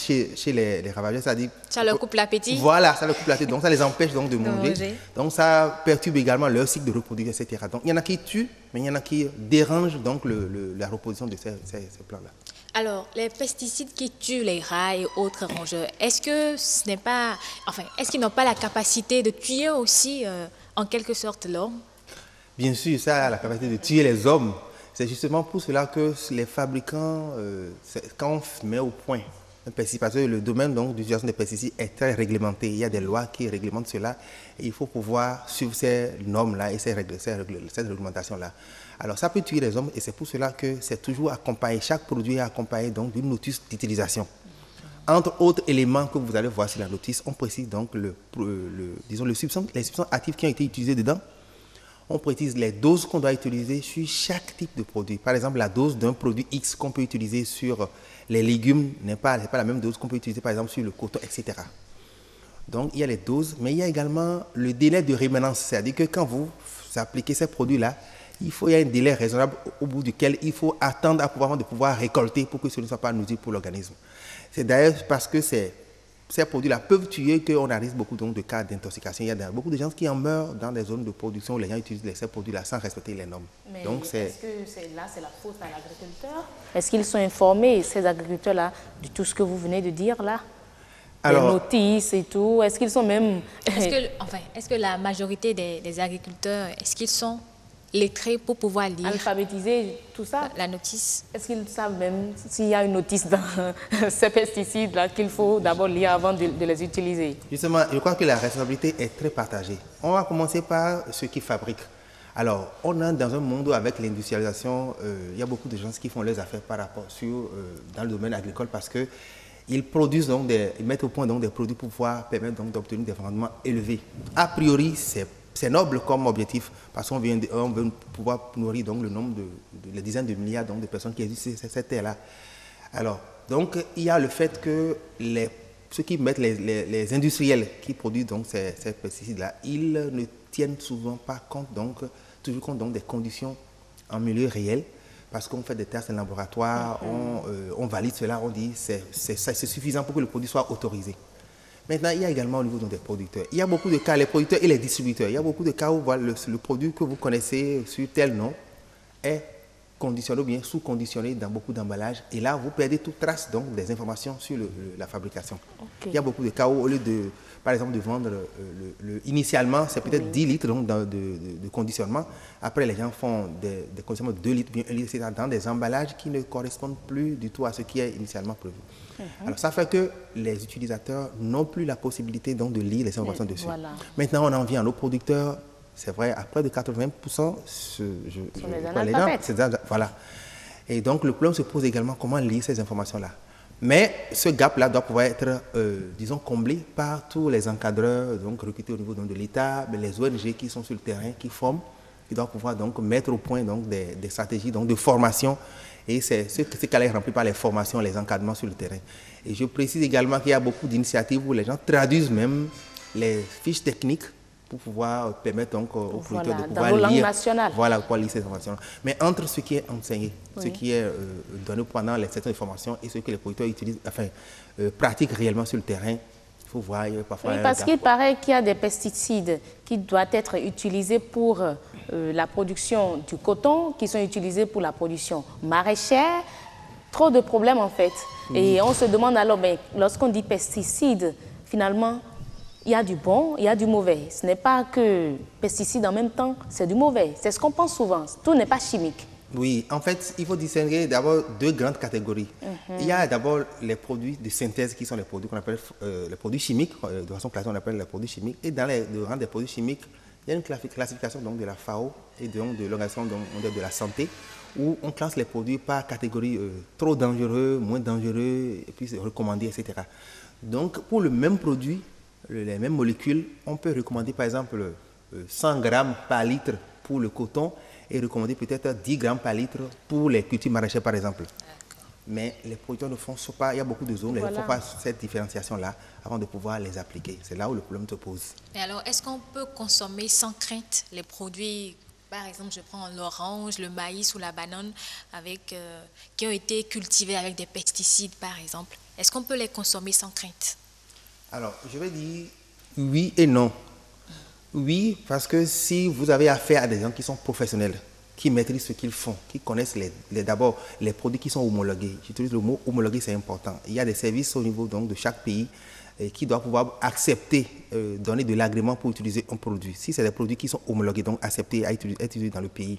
chez les ravageurs, c'est-à-dire... Ça leur coupe l'appétit. Voilà, ça leur coupe l'appétit, donc ça les empêche donc de manger. Donc ça perturbe également leur cycle de reproduction, etc. Donc il y en a qui tuent, mais il y en a qui dérangent donc la reproduction de ces plants-là. Alors, les pesticides qui tuent les rats et autres rongeurs, est-ce que ce n'est pas... Enfin, est-ce qu'ils n'ont pas la capacité de tuer aussi, en quelque sorte, l'homme? Bien sûr, ça a la capacité de tuer les hommes. C'est justement pour cela que les fabricants, quand on met au point un pesticide, parce que le domaine d'utilisation des pesticides est très réglementé. Il y a des lois qui réglementent cela et il faut pouvoir suivre ces normes-là et cette réglementation-là. Alors ça peut tuer les hommes et c'est pour cela que c'est toujours accompagné, chaque produit est accompagné donc d'une notice d'utilisation. Entre autres éléments que vous allez voir sur la notice, on précise donc les substances actives qui ont été utilisées dedans. On précise les doses qu'on doit utiliser sur chaque type de produit. Par exemple, la dose d'un produit X qu'on peut utiliser sur les légumes n'est pas la même dose qu'on peut utiliser par exemple sur le coton, etc. Donc, il y a les doses, mais il y a également le délai de rémanence. C'est-à-dire que quand vous appliquez ces produits-là, il y a un délai raisonnable au bout duquel il faut attendre de pouvoir récolter pour que ce ne soit pas nuisible pour l'organisme. C'est d'ailleurs parce que ces produits-là peuvent tuer qu'on arrive beaucoup de cas d'intoxication. Il y a beaucoup de gens qui en meurent dans des zones de production où les gens utilisent ces produits-là sans respecter les normes. Mais est-ce que c'est la faute à l'agriculteur? Est-ce qu'ils sont informés, ces agriculteurs-là, de tout ce que vous venez de dire là? Alors, les notices et tout, est-ce qu'ils sont même... Est-ce que la majorité des agriculteurs, est-ce qu'ils sont lettrés pour pouvoir lire? Alphabétiser tout ça? La notice. Est-ce qu'ils savent même s'il y a une notice dans ces pesticides-là qu'il faut d'abord lire avant de les utiliser? Justement, je crois que la responsabilité est très partagée. On va commencer par ceux qui fabriquent. Alors, on est dans un monde où avec l'industrialisation, il y a beaucoup de gens qui font leurs affaires dans le domaine agricole parce que ils produisent ils mettent au point des produits pour pouvoir permettre d'obtenir des rendements élevés. A priori, c'est noble comme objectif parce qu'on veut pouvoir nourrir le nombre les dizaines de milliards de personnes qui existent sur cette terre-là. Alors, donc, il y a le fait que ceux qui mettent les industriels qui produisent ces pesticides-là, ils ne tiennent souvent pas compte, toujours compte des conditions en milieu réel. Parce qu'on fait des tests en laboratoire, on valide cela, on dit que c'est suffisant pour que le produit soit autorisé. Maintenant, il y a également au niveau des producteurs. Il y a beaucoup de cas, les producteurs et les distributeurs, il y a beaucoup de cas où le produit que vous connaissez sur tel nom est conditionné ou bien sous-conditionné dans beaucoup d'emballages. Et là, vous perdez toute trace des informations sur la fabrication. Okay. Il y a beaucoup de cas où, au lieu par exemple, de vendre, initialement, c'est peut-être 10 litres de conditionnement. Après, les gens font des conditionnements de 2 litres, bien 1 litre, etc., dans des emballages qui ne correspondent plus du tout à ce qui est initialement prévu. Alors, ça fait que les utilisateurs n'ont plus la possibilité de lire les informations dessus. Voilà. Maintenant, on en vient à nos producteurs. C'est vrai, à près de 80%, voilà. Et donc, le problème se pose également comment lire ces informations-là. Mais ce gap-là doit pouvoir être, disons, comblé par tous les encadreurs recrutés au niveau de l'État, les ONG qui sont sur le terrain, qui forment, qui doivent pouvoir mettre au point des stratégies de formation. Et c'est ce cas-là est rempli par les formations, les encadrements sur le terrain. Et je précise également qu'il y a beaucoup d'initiatives où les gens traduisent même les fiches techniques pour pouvoir permettre aux producteurs de pouvoir lire, pour lire ces informations. Mais entre ce qui est enseigné, ce qui est donné pendant les sessions de formation et ce que les producteurs utilisent, pratiquent réellement sur le terrain, il faut voir parfois... Oui, parce qu'il paraît qu'il y a des pesticides qui doivent être utilisés pour la production du coton, qui sont utilisés pour la production maraîchère. Trop de problèmes en fait. Et on se demande alors, lorsqu'on dit pesticides, finalement, il y a du bon, il y a du mauvais. Ce n'est pas que pesticides en même temps, c'est du mauvais. C'est ce qu'on pense souvent. Tout n'est pas chimique. Oui, en fait, il faut distinguer d'abord 2 grandes catégories. Il y a d'abord les produits de synthèse qui sont les produits qu'on appelle les produits chimiques. De façon classique, on appelle les produits chimiques. Et dans le rang des produits chimiques, il y a une classification de la FAO et de l'Organisation de la santé où on classe les produits par catégorie trop dangereux, moins dangereux, et puis recommandés, etc. Donc, pour le même produit, les mêmes molécules, on peut recommander par exemple 100 grammes par litre pour le coton et recommander peut-être 10 grammes par litre pour les cultures maraîchères par exemple. Mais les producteurs ne font pas, il y a beaucoup de zones, ils ne font pas cette différenciation-là avant de pouvoir les appliquer. C'est là où le problème se pose. Mais alors, est-ce qu'on peut consommer sans crainte les produits, par exemple, je prends l'orange, le maïs ou la banane, qui ont été cultivés avec des pesticides par exemple? Est-ce qu'on peut les consommer sans crainte? Alors, je vais dire oui et non. Oui, parce que si vous avez affaire à des gens qui sont professionnels, qui maîtrisent ce qu'ils font, qui connaissent d'abord les produits qui sont homologués. J'utilise le mot homologué, c'est important. Il y a des services au niveau de chaque pays qui doivent pouvoir accepter, donner de l'agrément pour utiliser un produit. Si c'est des produits qui sont homologués, donc acceptés à être utilisés dans le pays.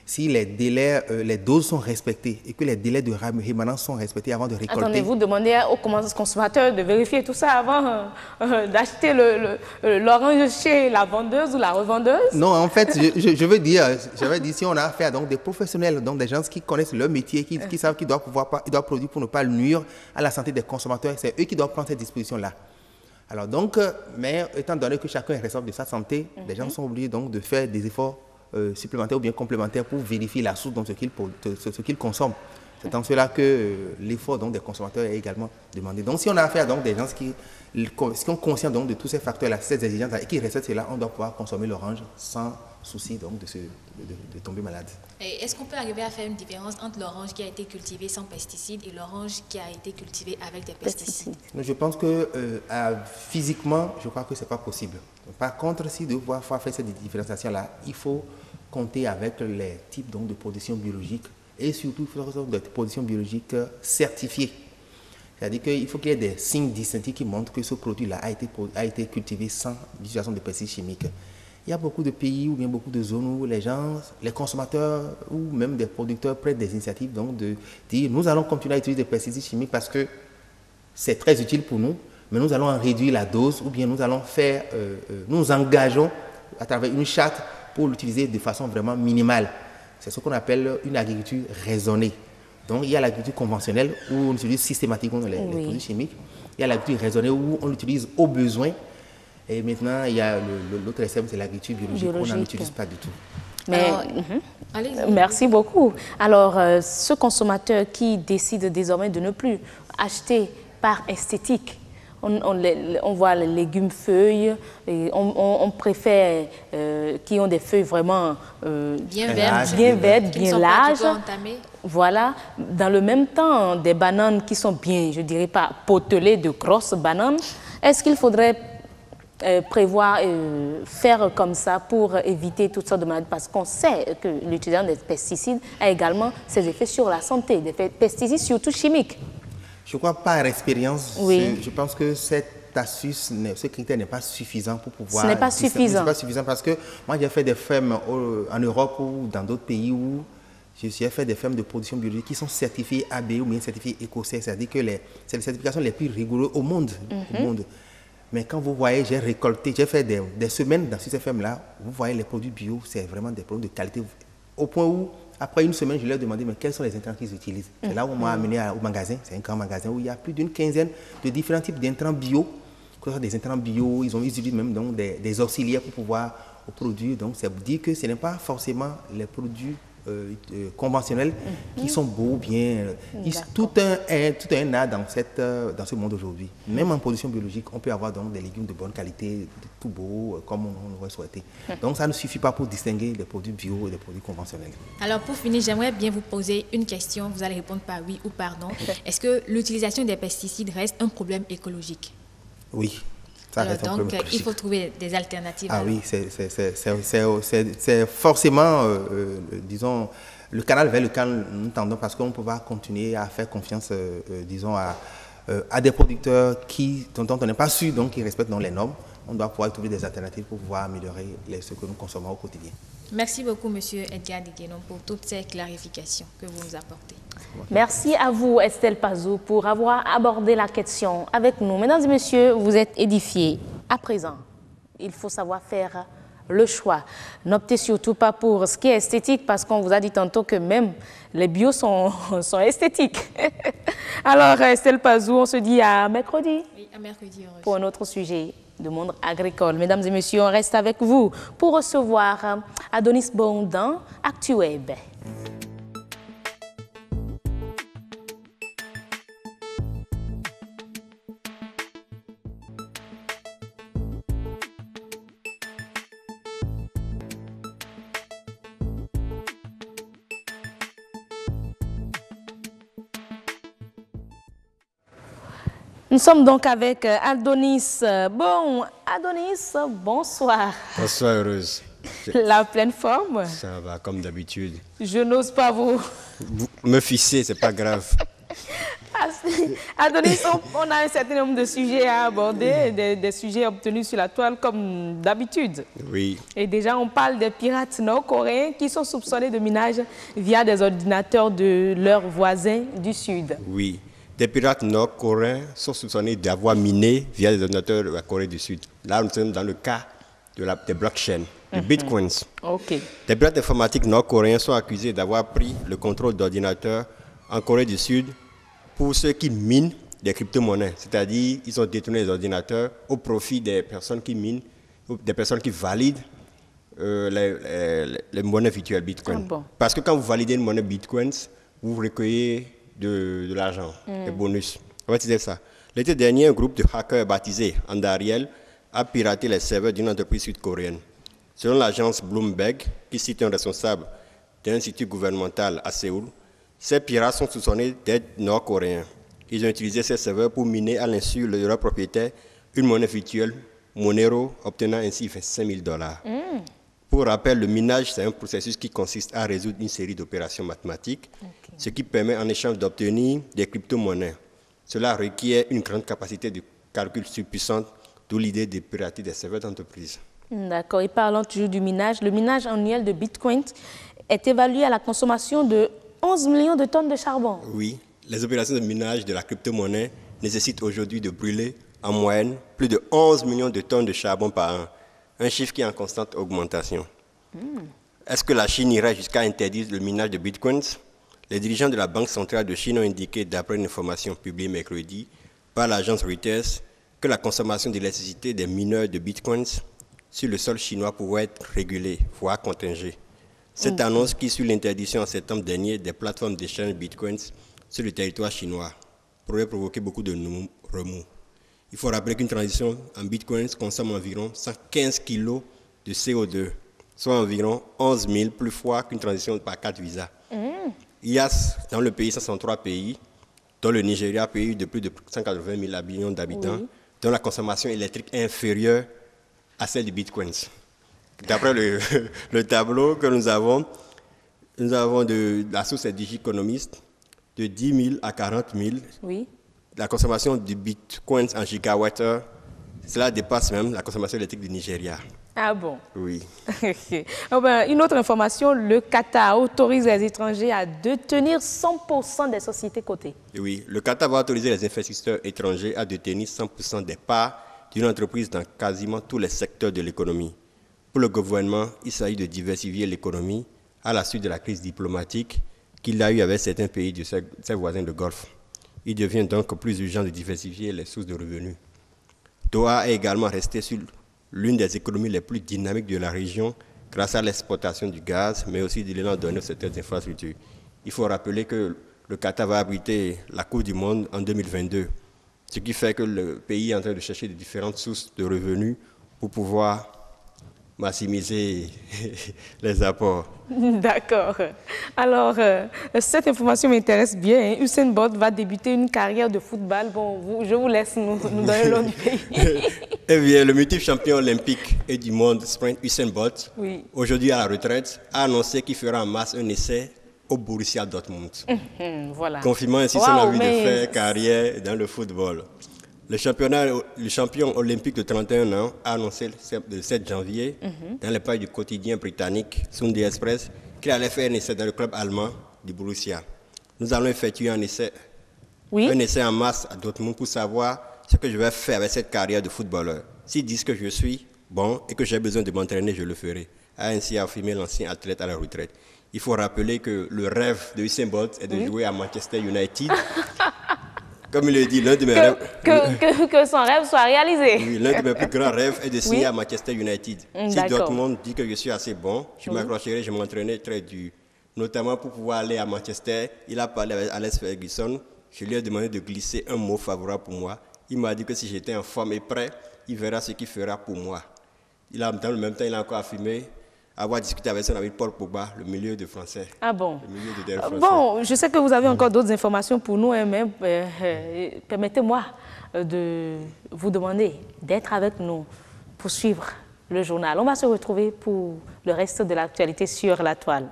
si les délais, les doses sont respectées et que les délais de rémanence sont respectés avant de récolter. Attendez, vous demandez aux consommateurs de vérifier tout ça avant d'acheter l'orange chez la vendeuse ou la revendeuse? Non, en fait, je veux dire, si on a affaire donc des professionnels, donc des gens qui connaissent leur métier, qui savent qu'ils doivent produire pour ne pas nuire à la santé des consommateurs, c'est eux qui doivent prendre cette disposition-là. Alors donc, mais étant donné que chacun est responsable de sa santé, les gens sont obligés donc de faire des efforts supplémentaires ou bien complémentaires pour vérifier la source de ce qu'ils consomment. C'est en cela que l'effort des consommateurs est également demandé. Donc si on a affaire donc des gens qui sont conscients donc de tous ces facteurs-là, ces exigences et qui respectent cela, on doit pouvoir consommer l'orange sans souci donc de tomber malade. Est-ce qu'on peut arriver à faire une différence entre l'orange qui a été cultivée sans pesticides et l'orange qui a été cultivée avec des pesticides? Je pense que physiquement, je crois que ce n'est pas possible. Par contre, si de pouvoir faire cette différenciation-là, il faut compter avec les types donc, de production biologique et surtout il faut des productions biologiques certifiées. C'est-à-dire qu'il faut qu'il y ait des signes distinctifs qui montrent que ce produit-là a été cultivé sans l'utilisation de pesticides chimiques. Il y a beaucoup de pays ou bien beaucoup de zones où les gens, les consommateurs ou même des producteurs prennent des initiatives donc de dire nous allons continuer à utiliser des pesticides chimiques parce que c'est très utile pour nous, mais nous allons en réduire la dose ou bien nous allons faire, nous engageons à travers une charte pour l'utiliser de façon vraiment minimale. C'est ce qu'on appelle une agriculture raisonnée. Donc il y a l'agriculture conventionnelle où on utilise systématiquement les produits chimiques. Il y a l'agriculture raisonnée où on l'utilise au besoin. Et maintenant, il y a l'autre extrême, c'est l'agriculture biologique. On n'en utilise pas du tout. Mais, merci beaucoup. Alors, ce consommateur qui décide désormais de ne plus acheter par esthétique, on voit les légumes feuilles, et on préfère qui ont des feuilles vraiment bien vertes, bien larges. Voilà. Dans le même temps, des bananes qui sont bien, je dirais pas potelées, de grosses bananes. Est-ce qu'il faudrait prévoir faire comme ça pour éviter toutes sortes de maladies, parce qu'on sait que l'utilisation des pesticides a également ses effets sur la santé, des pesticides surtout chimiques. Je crois par expérience, je pense que cette astuce, ce critère n'est pas suffisant pour pouvoir... Ce n'est pas suffisant. Ce n'est pas suffisant parce que moi j'ai fait des fermes en Europe ou dans d'autres pays où j'ai fait des fermes de production biologique qui sont certifiées AB ou bien certifiées écossais, c'est-à-dire que c'est les certifications les plus rigoureuses au monde. Mais quand vous voyez, j'ai fait des semaines dans ces fermes-là, vous voyez les produits bio, c'est vraiment des produits de qualité. Au point où, après une semaine, je leur ai demandé, mais quels sont les intrants qu'ils utilisent? C'est là où on m'a amené au magasin, c'est un grand magasin où il y a plus d'une quinzaine de différents types d'intrants bio. Que ce soit des intrants bio, ils utilisent même donc, des auxiliaires pour pouvoir produire. Donc, ça veut dire que ce n'est pas forcément les produits conventionnels qui sont beaux, bien. Tout un art dans ce monde aujourd'hui. Même en production biologique, on peut avoir donc des légumes de bonne qualité, tout beaux, comme on aurait souhaité. Donc ça ne suffit pas pour distinguer les produits bio et les produits conventionnels. Alors pour finir, j'aimerais bien vous poser une question. Vous allez répondre par oui ou par non. Est-ce que l'utilisation des pesticides reste un problème écologique? Oui. Alors donc, il faut trouver des alternatives. Ah oui, c'est forcément, disons, le canal vers lequel nous tendons parce qu'on ne peut pas continuer à faire confiance, disons, à des producteurs dont on n'est pas sûr, donc qui respectent les normes. On doit pouvoir trouver des alternatives pour pouvoir améliorer ce que nous consommons au quotidien. Merci beaucoup, M. Edgar Diguénon, pour toutes ces clarifications que vous nous apportez. Merci à vous, Estelle Pazou, pour avoir abordé la question avec nous. Mesdames et messieurs, vous êtes édifiés. À présent, il faut savoir faire le choix. N'optez surtout pas pour ce qui est esthétique, parce qu'on vous a dit tantôt que même les bios sont esthétiques. Alors, Estelle Pazou, on se dit à mercredi. Oui, à mercredi. Pour un autre sujet de monde agricole. Mesdames et messieurs, on reste avec vous pour recevoir Adonis Bondan, ActuWeb. Nous sommes donc avec Adonis. Bon, Adonis, bonsoir. Bonsoir, Heureuse. La pleine forme? Ça va, comme d'habitude. Je n'ose pas vous me fisser, c'est pas grave. Adonis, on a un certain nombre de sujets à aborder, des sujets obtenus sur la toile comme d'habitude. Oui. Et déjà, on parle des pirates nord-coréens qui sont soupçonnés de minage via des ordinateurs de leurs voisins du Sud. Oui. Des pirates nord-coréens sont soupçonnés d'avoir miné via des ordinateurs de la Corée du Sud. Là, nous sommes dans le cas des blockchains, des bitcoins. Okay. Des pirates informatiques nord-coréens sont accusés d'avoir pris le contrôle d'ordinateurs en Corée du Sud pour ceux qui minent des crypto-monnaies. C'est-à-dire ils ont détourné les ordinateurs au profit des personnes qui minent, des personnes qui valident les monnaies virtuelles Bitcoin. Ah bon. Parce que quand vous validez une monnaie Bitcoin, vous recueillez de l'argent, des bonus. On va dire ça. L'été dernier, un groupe de hackers baptisé Andariel a piraté les serveurs d'une entreprise sud-coréenne. Selon l'agence Bloomberg, qui cite un responsable d'un institut gouvernemental à Séoul, ces pirates sont soupçonnés d'être nord-coréens. Ils ont utilisé ces serveurs pour miner à l'insu de leur propriétaire une monnaie virtuelle, Monero, obtenant ainsi $25 000. Pour rappel, le minage, c'est un processus qui consiste à résoudre une série d'opérations mathématiques, ce qui permet en échange d'obtenir des crypto-monnaies. Cela requiert une grande capacité de calcul surpuissante, d'où l'idée de pirater des serveurs d'entreprise. D'accord. Et parlant toujours du minage, le minage annuel de Bitcoin est évalué à la consommation de 11 millions de tonnes de charbon. Oui, les opérations de minage de la crypto-monnaie nécessitent aujourd'hui de brûler en moyenne plus de 11 millions de tonnes de charbon par an, un chiffre qui est en constante augmentation. Est-ce que la Chine irait jusqu'à interdire le minage de bitcoins? Les dirigeants de la Banque centrale de Chine ont indiqué, d'après une information publiée mercredi par l'agence Reuters, que la consommation d'électricité des mineurs de bitcoins sur le sol chinois pourrait être régulée, voire contingée. Cette annonce, qui suit l'interdiction en septembre dernier des plateformes d'échange bitcoins sur le territoire chinois, pourrait provoquer beaucoup de remous. Il faut rappeler qu'une transaction en bitcoins consomme environ 115 kg de CO2, soit environ 11 000 plus fois qu'une transaction par carte Visa. Il y a dans le pays 163 pays, dont le Nigeria, pays de plus de 180 000 millions d'habitants, dont la consommation électrique est inférieure à celle du bitcoins. D'après le tableau que nous avons de la source Digiconomist, de 10 000 à 40 000. Oui. La consommation du bitcoin en gigawattheure, cela dépasse même la consommation électrique du Nigeria. Ah bon? Oui. Une autre information, le Qatar autorise les étrangers à détenir 100% des sociétés cotées. Oui, le Qatar va autoriser les investisseurs étrangers à détenir 100% des parts d'une entreprise dans quasiment tous les secteurs de l'économie. Pour le gouvernement, il s'agit de diversifier l'économie à la suite de la crise diplomatique qu'il a eue avec certains pays de ses voisins de Golfe. Il devient donc plus urgent de diversifier les sources de revenus. Doha est également resté sur l'une des économies les plus dynamiques de la région grâce à l'exportation du gaz, mais aussi de l'élan donné aux certaines infrastructures. Il faut rappeler que le Qatar va abriter la Coupe du Monde en 2022, ce qui fait que le pays est en train de chercher de différentes sources de revenus pour pouvoir maximiser les apports. D'accord. Alors, cette information m'intéresse bien. Usain Bolt va débuter une carrière de football. Bon, je vous laisse nous donner le nom du pays. Eh bien, le multiple champion olympique et du monde sprint Usain Bolt, aujourd'hui à la retraite, a annoncé qu'il fera en mars un essai au Borussia Dortmund. Voilà. Confirmant ainsi son envie de faire carrière dans le football. Le champion olympique de 31 ans a annoncé le 7 janvier, dans les pages du quotidien britannique Sunday Express, qu'il allait faire un essai dans le club allemand du Borussia. Nous allons effectuer un essai en mars à Dortmund pour savoir ce que je vais faire avec cette carrière de footballeur. S'ils disent que je suis bon et que j'ai besoin de m'entraîner, je le ferai, a ainsi affirmé l'ancien athlète à la retraite. Il faut rappeler que le rêve de Usain Bolt est de jouer à Manchester United. Comme il le dit, l'un de mes rêves... Que son rêve soit réalisé. Oui, l'un de mes plus grands rêves est de signer à Manchester United. Si Dortmund dit que je suis assez bon, je m'accrocherai, je m'entraînerai très dur. Notamment pour pouvoir aller à Manchester, il a parlé avec Alex Ferguson. Je lui ai demandé de glisser un mot favorable pour moi. Il m'a dit que si j'étais en forme et prêt, il verra ce qu'il fera pour moi. Dans le même temps, il a encore affirmé avoir discuté avec son ami Paul Pogba, le milieu de français. Ah bon? Le milieu de français. Bon, je sais que vous avez encore d'autres informations pour nous, mais permettez-moi de vous demander d'être avec nous pour suivre le journal. On va se retrouver pour le reste de l'actualité sur la toile.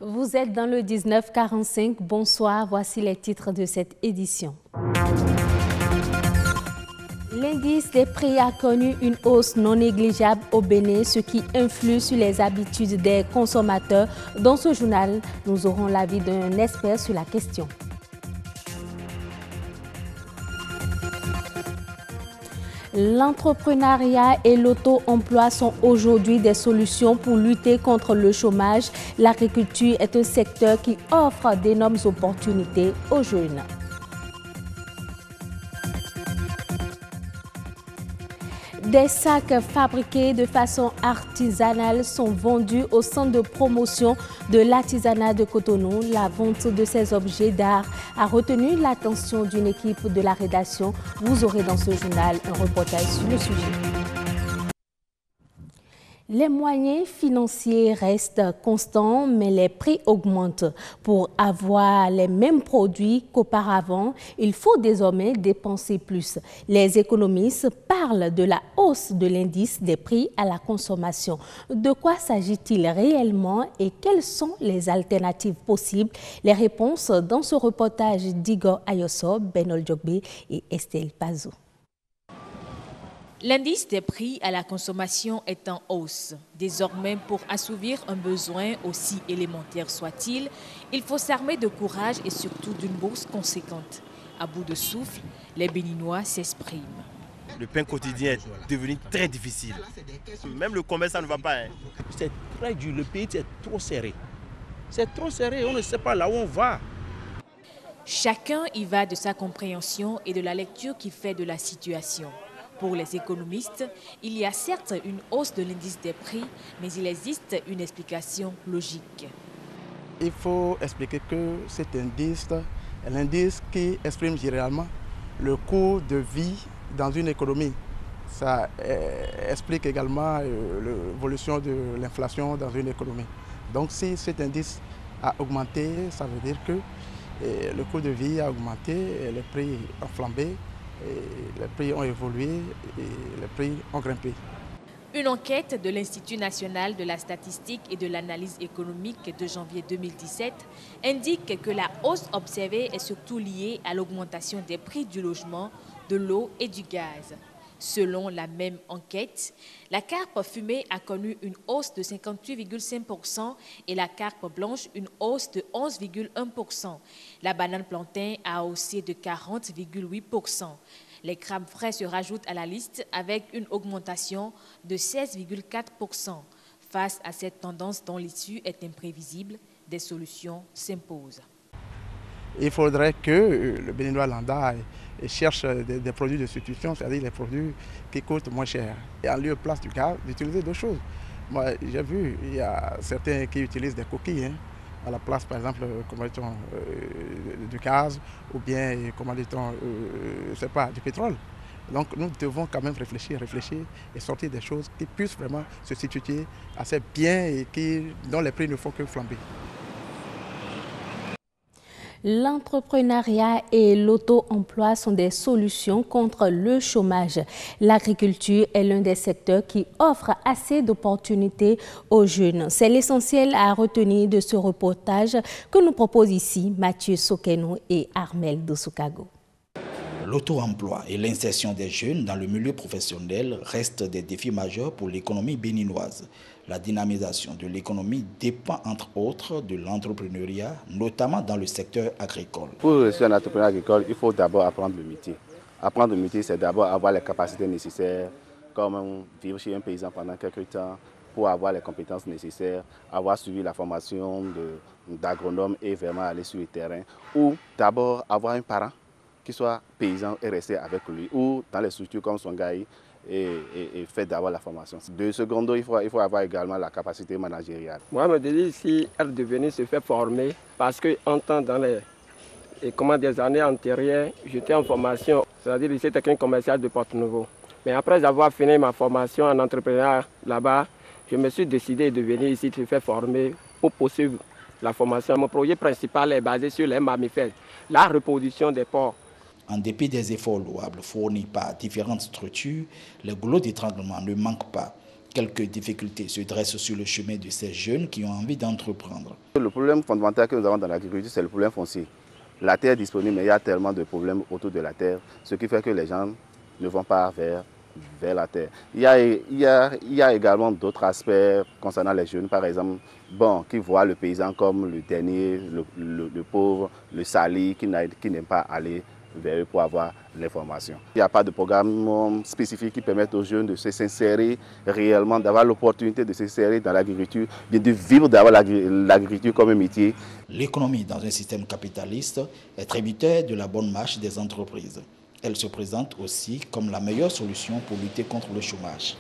Vous êtes dans le 1945. Bonsoir, voici les titres de cette édition. L'indice des prix a connu une hausse non négligeable au Bénin, ce qui influe sur les habitudes des consommateurs. Dans ce journal, nous aurons l'avis d'un expert sur la question. L'entrepreneuriat et l'auto-emploi sont aujourd'hui des solutions pour lutter contre le chômage. L'agriculture est un secteur qui offre d'énormes opportunités aux jeunes. Des sacs fabriqués de façon artisanale sont vendus au centre de promotion de l'artisanat de Cotonou. La vente de ces objets d'art a retenu l'attention d'une équipe de la rédaction. Vous aurez dans ce journal un reportage sur le sujet. Les moyens financiers restent constants, mais les prix augmentent. Pour avoir les mêmes produits qu'auparavant, il faut désormais dépenser plus. Les économistes parlent de la hausse de l'indice des prix à la consommation. De quoi s'agit-il réellement et quelles sont les alternatives possibles? Les réponses dans ce reportage d'Igor Ayoso, Benol Djogbe et Estelle Pazou. L'indice des prix à la consommation est en hausse. Désormais, pour assouvir un besoin aussi élémentaire soit-il, il faut s'armer de courage et surtout d'une bourse conséquente. À bout de souffle, les Béninois s'expriment. Le pain quotidien est devenu très difficile. Même le commerce, ça ne va pas. C'est très dur, le pays est trop serré. C'est trop serré, on ne sait pas là où on va. Chacun y va de sa compréhension et de la lecture qui fait de la situation. Pour les économistes, il y a certes une hausse de l'indice des prix, mais il existe une explication logique. Il faut expliquer que cet indice est l'indice qui exprime généralement le coût de vie dans une économie. Ça explique également l'évolution de l'inflation dans une économie. Donc si cet indice a augmenté, ça veut dire que le coût de vie a augmenté, les prix ont flambé. Et les prix ont évolué et les prix ont grimpé. Une enquête de l'Institut national de la statistique et de l'analyse économique de janvier 2017 indique que la hausse observée est surtout liée à l'augmentation des prix du logement, de l'eau et du gaz. Selon la même enquête, la carpe fumée a connu une hausse de 58,5% et la carpe blanche une hausse de 11,1%. La banane plantain a haussé de 40,8%. Les crabes frais se rajoutent à la liste avec une augmentation de 16,4%. Face à cette tendance dont l'issue est imprévisible, des solutions s'imposent. Il faudrait que le Béninois lambda cherche des produits de substitution, c'est-à-dire les produits qui coûtent moins cher. Et en lieu et place du gaz, d'utiliser d'autres choses. Moi, j'ai vu, il y a certains qui utilisent des coquilles à la place, par exemple, du gaz ou bien, du pétrole. Donc nous devons quand même réfléchir et sortir des choses qui puissent vraiment se situer assez bien et dont les prix ne font que flamber. L'entrepreneuriat et l'auto-emploi sont des solutions contre le chômage. L'agriculture est l'un des secteurs qui offre assez d'opportunités aux jeunes. C'est l'essentiel à retenir de ce reportage que nous proposent ici Mathieu Sokeno et Armel Dosoukago. L'auto-emploi et l'insertion des jeunes dans le milieu professionnel restent des défis majeurs pour l'économie béninoise. La dynamisation de l'économie dépend entre autres de l'entrepreneuriat, notamment dans le secteur agricole. Pour réussir un entrepreneur agricole, il faut d'abord apprendre le métier. Apprendre le métier, c'est d'abord avoir les capacités nécessaires, comme vivre chez un paysan pendant quelques temps, pour avoir les compétences nécessaires, avoir suivi la formation d'agronome et vraiment aller sur le terrain. Ou d'abord avoir un parent qui soit paysan et rester avec lui, ou dans les structures comme Songaï, et fait d'avoir la formation. De secondo, il faut avoir également la capacité managériale. Moi, je me dis si elle devenait se faire former, parce qu'en temps dans des années antérieures, j'étais en formation, c'est-à-dire lycée technique commercial de Porto-Novo. Mais après avoir fini ma formation en entrepreneuriat là-bas, je me suis décidé de venir ici se faire former pour poursuivre la formation. Mon projet principal est basé sur les mammifères, la reproduction des porcs. En dépit des efforts louables fournis par différentes structures, les goulots d'étranglement ne manquent pas. Quelques difficultés se dressent sur le chemin de ces jeunes qui ont envie d'entreprendre. Le problème fondamental que nous avons dans l'agriculture, c'est le problème foncier. La terre est disponible, mais il y a tellement de problèmes autour de la terre, ce qui fait que les gens ne vont pas vers la terre. Il y a également d'autres aspects concernant les jeunes, par exemple, qui voient le paysan comme le dernier, le pauvre, le sali, qui n'aime pas aller vers eux pour avoir l'information. Il n'y a pas de programme spécifique qui permette aux jeunes de s'insérer réellement, d'avoir l'opportunité de s'insérer dans l'agriculture, de vivre d'avoir l'agriculture comme un métier. L'économie dans un système capitaliste est tributaire de la bonne marche des entreprises. Elle se présente aussi comme la meilleure solution pour lutter contre le chômage.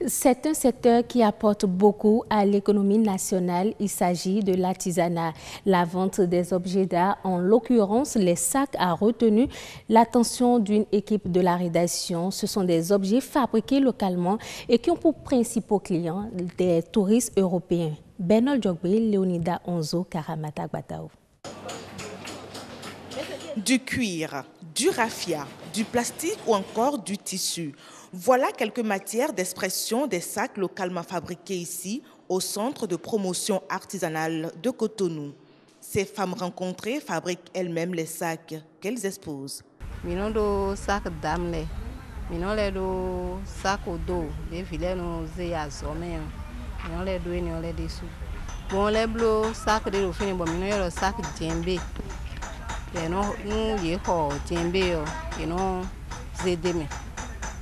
C'est un secteur qui apporte beaucoup à l'économie nationale. Il s'agit de l'artisanat. La vente des objets d'art, en l'occurrence les sacs, a retenu l'attention d'une équipe de la rédaction. Ce sont des objets fabriqués localement et qui ont pour principaux clients des touristes européens. Benol Djogbe, Léonida Onzo, Karamata Batao. Du cuir, du raffia, du plastique ou encore du tissu. Voilà quelques matières d'expression des sacs localement fabriqués ici au centre de promotion artisanale de Cotonou. Ces femmes rencontrées fabriquent elles-mêmes les sacs qu'elles exposent. Minon do sac d'amle, minon le do sac au dos, des filets nous zéazomé, minon le do et minon le dessous. Bon les bleus sac de l'ofine, bon minon le sac djembé. Et non nous y ho djembé et non zédémé.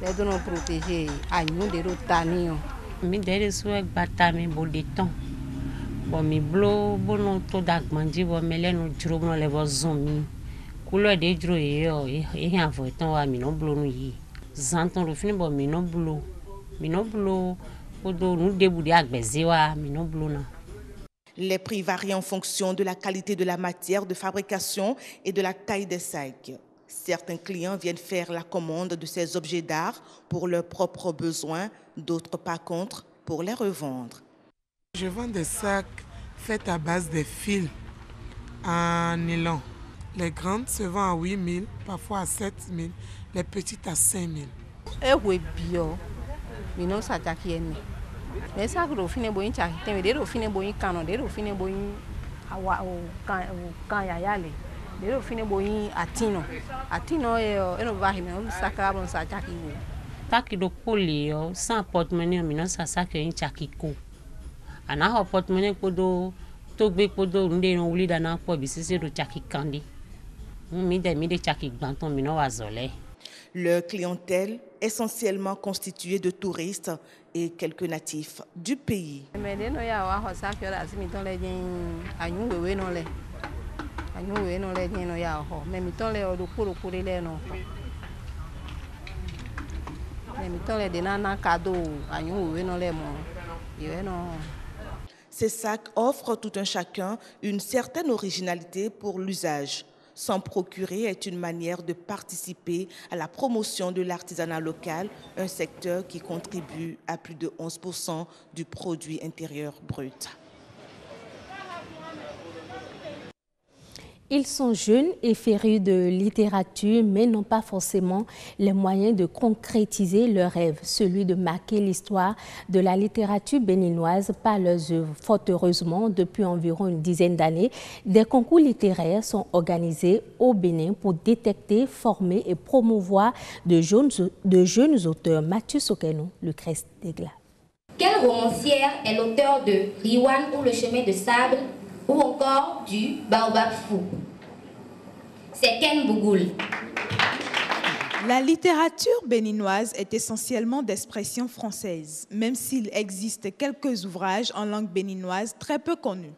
Les deux nous protéger à nous de l'autanio. Mi dere souek batami bodeton. Bon mi blo bono to dagmanji bon mele no dro no le bo zomi. Couleur de dro yo e envoiton wa mi no blo no yi. Zanton ro fini bon mi no blo. Mi no blo odo nu debu de agbeze wa mi no blo na. Les prix varient en fonction de la qualité de la matière de fabrication et de la taille des sacs. Certains clients viennent faire la commande de ces objets d'art pour leurs propres besoins, d'autres par contre pour les revendre. Je vends des sacs faits à base de fils en nylon. Les grandes se vendent à 8 000, parfois à 7 000, les petites à 5 000. Eh oui, bien. Mais non, ça t'a qui est né. Les sacs de fin de boin, tu as été des refines boin canon, des refines boin quand y a allé. Des refines boin atino. Atino et on va y mettre sac à bon sac qui est. Taki do poli sans porte-monnaie, mais non ça sac est un chakiko. Ana ho porte-monnaie podo togbe podo nde no wuli dana po bisisi do chakikandi. Mi de chakik banton mi no wazole. Leur clientèle essentiellement constituée de touristes et quelques natifs du pays. Mais de no ya wa sac yo la mi ton le anyu wewe no le. Anyu wewe no le no ya ho. Mais mi ton le do kuro le no. Ces sacs offrent tout un chacun une certaine originalité pour l'usage. S'en procurer est une manière de participer à la promotion de l'artisanat local, un secteur qui contribue à plus de 11% du produit intérieur brut. Ils sont jeunes et férus de littérature, mais n'ont pas forcément les moyens de concrétiser leur rêve, celui de marquer l'histoire de la littérature béninoise par leurs œuvres. Fort heureusement, depuis environ une dizaine d'années, des concours littéraires sont organisés au Bénin pour détecter, former et promouvoir de jeunes auteurs. Mathieu Sokeno, Lucrèce Degla. Quelle romancière est l'auteur de Riwan ou le chemin de sable ou encore du Baobab fou? C'est Ken Bougoul. La littérature béninoise est essentiellement d'expression française, même s'il existe quelques ouvrages en langue béninoise très peu connus.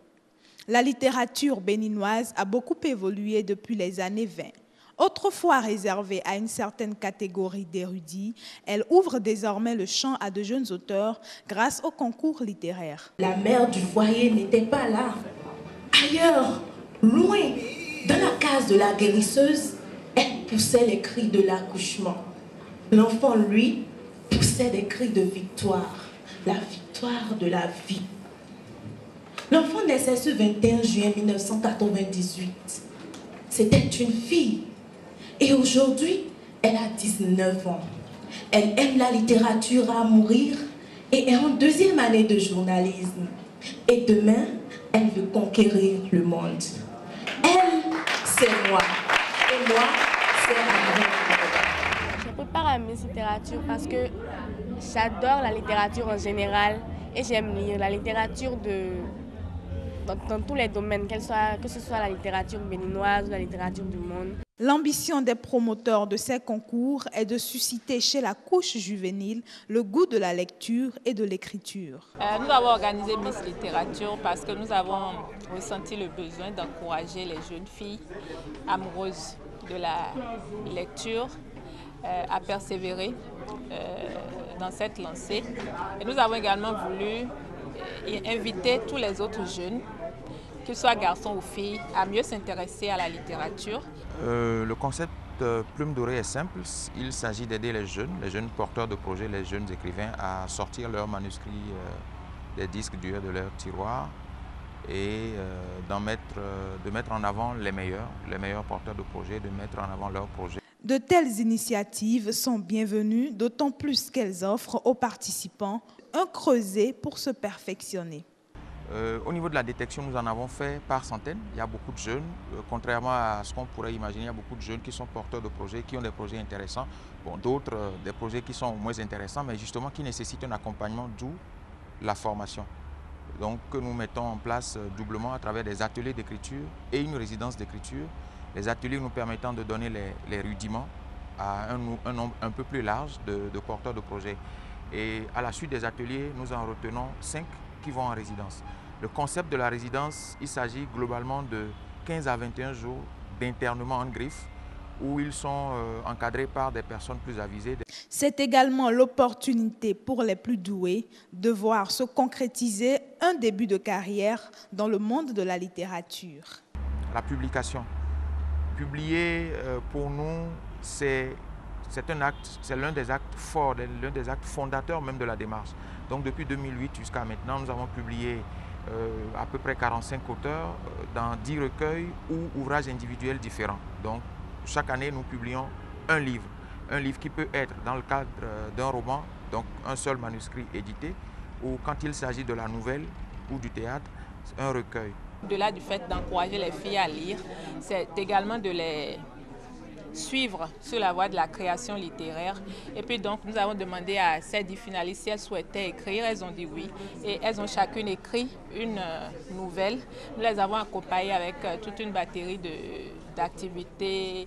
La littérature béninoise a beaucoup évolué depuis les années 20. Autrefois réservée à une certaine catégorie d'érudits, elle ouvre désormais le champ à de jeunes auteurs grâce au concours littéraire. La mère du foyer n'était pas là. Ailleurs, loin, dans la case de la guérisseuse, elle poussait les cris de l'accouchement. L'enfant, lui, poussait des cris de victoire, la victoire de la vie. L'enfant naissait ce 21 juin 1998. C'était une fille. Et aujourd'hui, elle a 19 ans. Elle aime la littérature à mourir et est en deuxième année de journalisme. Et demain, elle veut conquérir le monde. Elle, c'est moi. Et moi, c'est André. Je prépare à Miss Littérature parce que j'adore la littérature en général et j'aime lire la littérature dans tous les domaines, que ce soit la littérature béninoise ou la littérature du monde. L'ambition des promoteurs de ces concours est de susciter chez la couche juvénile le goût de la lecture et de l'écriture. Nous avons organisé Miss Littérature parce que nous avons ressenti le besoin d'encourager les jeunes filles amoureuses de la lecture à persévérer dans cette lancée. Et nous avons également voulu inviter tous les autres jeunes, qu'ils soient garçons ou filles, à mieux s'intéresser à la littérature. Le concept Plume Dorée est simple. Il s'agit d'aider les jeunes porteurs de projets, les jeunes écrivains à sortir leurs manuscrits des disques durs de leur tiroir et de mettre en avant les meilleurs porteurs de projets, de mettre en avant leurs projets. De telles initiatives sont bienvenues, d'autant plus qu'elles offrent aux participants un creuset pour se perfectionner. Au niveau de la détection, nous en avons fait par centaines. Il y a beaucoup de jeunes, contrairement à ce qu'on pourrait imaginer, il y a beaucoup de jeunes qui sont porteurs de projets, qui ont des projets intéressants. Bon, d'autres, des projets qui sont moins intéressants, mais justement qui nécessitent un accompagnement, d'où la formation. Donc, que nous mettons en place doublement à travers des ateliers d'écriture et une résidence d'écriture. Les ateliers nous permettant de donner les rudiments à un nombre un peu plus large de porteurs de projets. Et à la suite des ateliers, nous en retenons 5 qui vont en résidence. Le concept de la résidence, il s'agit globalement de 15 à 21 jours d'internement en griffe où ils sont encadrés par des personnes plus avisées. C'est également l'opportunité pour les plus doués de voir se concrétiser un début de carrière dans le monde de la littérature. La publication. Publier, pour nous, c'est un acte, c'est l'un des actes forts, l'un des actes fondateurs même de la démarche. Donc depuis 2008 jusqu'à maintenant, nous avons publié à peu près 45 auteurs dans 10 recueils ou ouvrages individuels différents. Donc chaque année, nous publions un livre qui peut être dans le cadre d'un roman, donc un seul manuscrit édité, ou quand il s'agit de la nouvelle ou du théâtre, un recueil. Au-delà du fait d'encourager les filles à lire, c'est également de les suivre sur la voie de la création littéraire. Et puis donc, nous avons demandé à ces 10 finalistes si elles souhaitaient écrire. Elles ont dit oui. Et elles ont chacune écrit une nouvelle. Nous les avons accompagnées avec toute une batterie d'activités,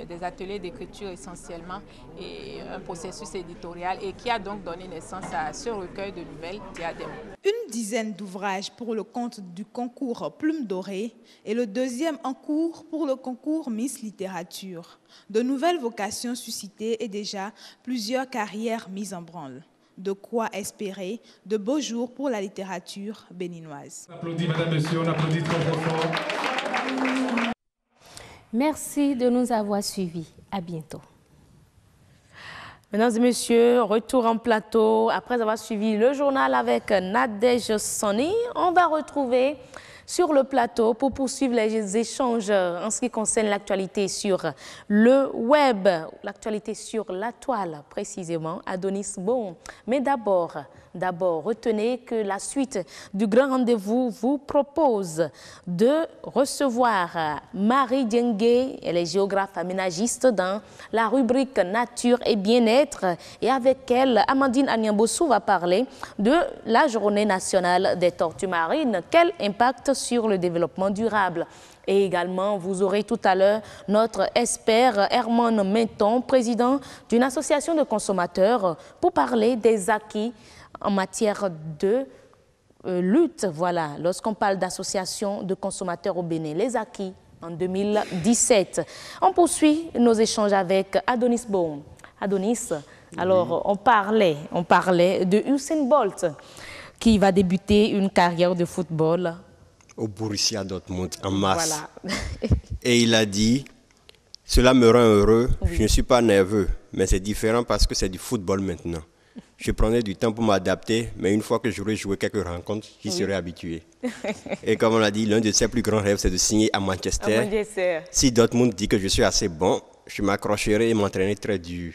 des ateliers d'écriture essentiellement, et un processus éditorial, et qui a donc donné naissance à ce recueil de nouvelles Diadème. Une dizaine d'ouvrages pour le compte du concours Plume Dorée et le deuxième en cours pour le concours Miss Littérature. De nouvelles vocations suscitées et déjà plusieurs carrières mises en branle. De quoi espérer de beaux jours pour la littérature béninoise. On applaudit, madame, monsieur, on applaudit très fort. Merci de nous avoir suivis. À bientôt. Mesdames et messieurs, retour en plateau. Après avoir suivi le journal avec Nadège Soni, on va retrouver sur le plateau pour poursuivre les échanges en ce qui concerne l'actualité sur le web, l'actualité sur la toile précisément, Adonis Bon. Mais d'abord, retenez que la suite du grand rendez-vous vous propose de recevoir Marie Diengue, elle est géographe aménagiste dans la rubrique Nature et bien-être. Et avec elle, Amandine Agnambossou va parler de la Journée nationale des tortues marines. Quel impact sur le développement durable? Et également, vous aurez tout à l'heure notre expert Herman Menton, président d'une association de consommateurs, pour parler des acquis en matière de lutte. Voilà, lorsqu'on parle d'association de consommateurs au Bénin, les acquis en 2017. On poursuit nos échanges avec Adonis Bon. Adonis, alors on parlait de Usain Bolt qui va débuter une carrière de football au Borussia Dortmund en masse. Voilà. Et il a dit, cela me rend heureux, oui. Je ne suis pas nerveux, mais c'est différent parce que c'est du football maintenant. Je prenais du temps pour m'adapter, mais une fois que j'aurai joué quelques rencontres, j'y serai habitué. Et comme on l'a dit, l'un de ses plus grands rêves, c'est de signer à Manchester. Si Dortmund dit que je suis assez bon, je m'accrocherai et m'entraîner très dur.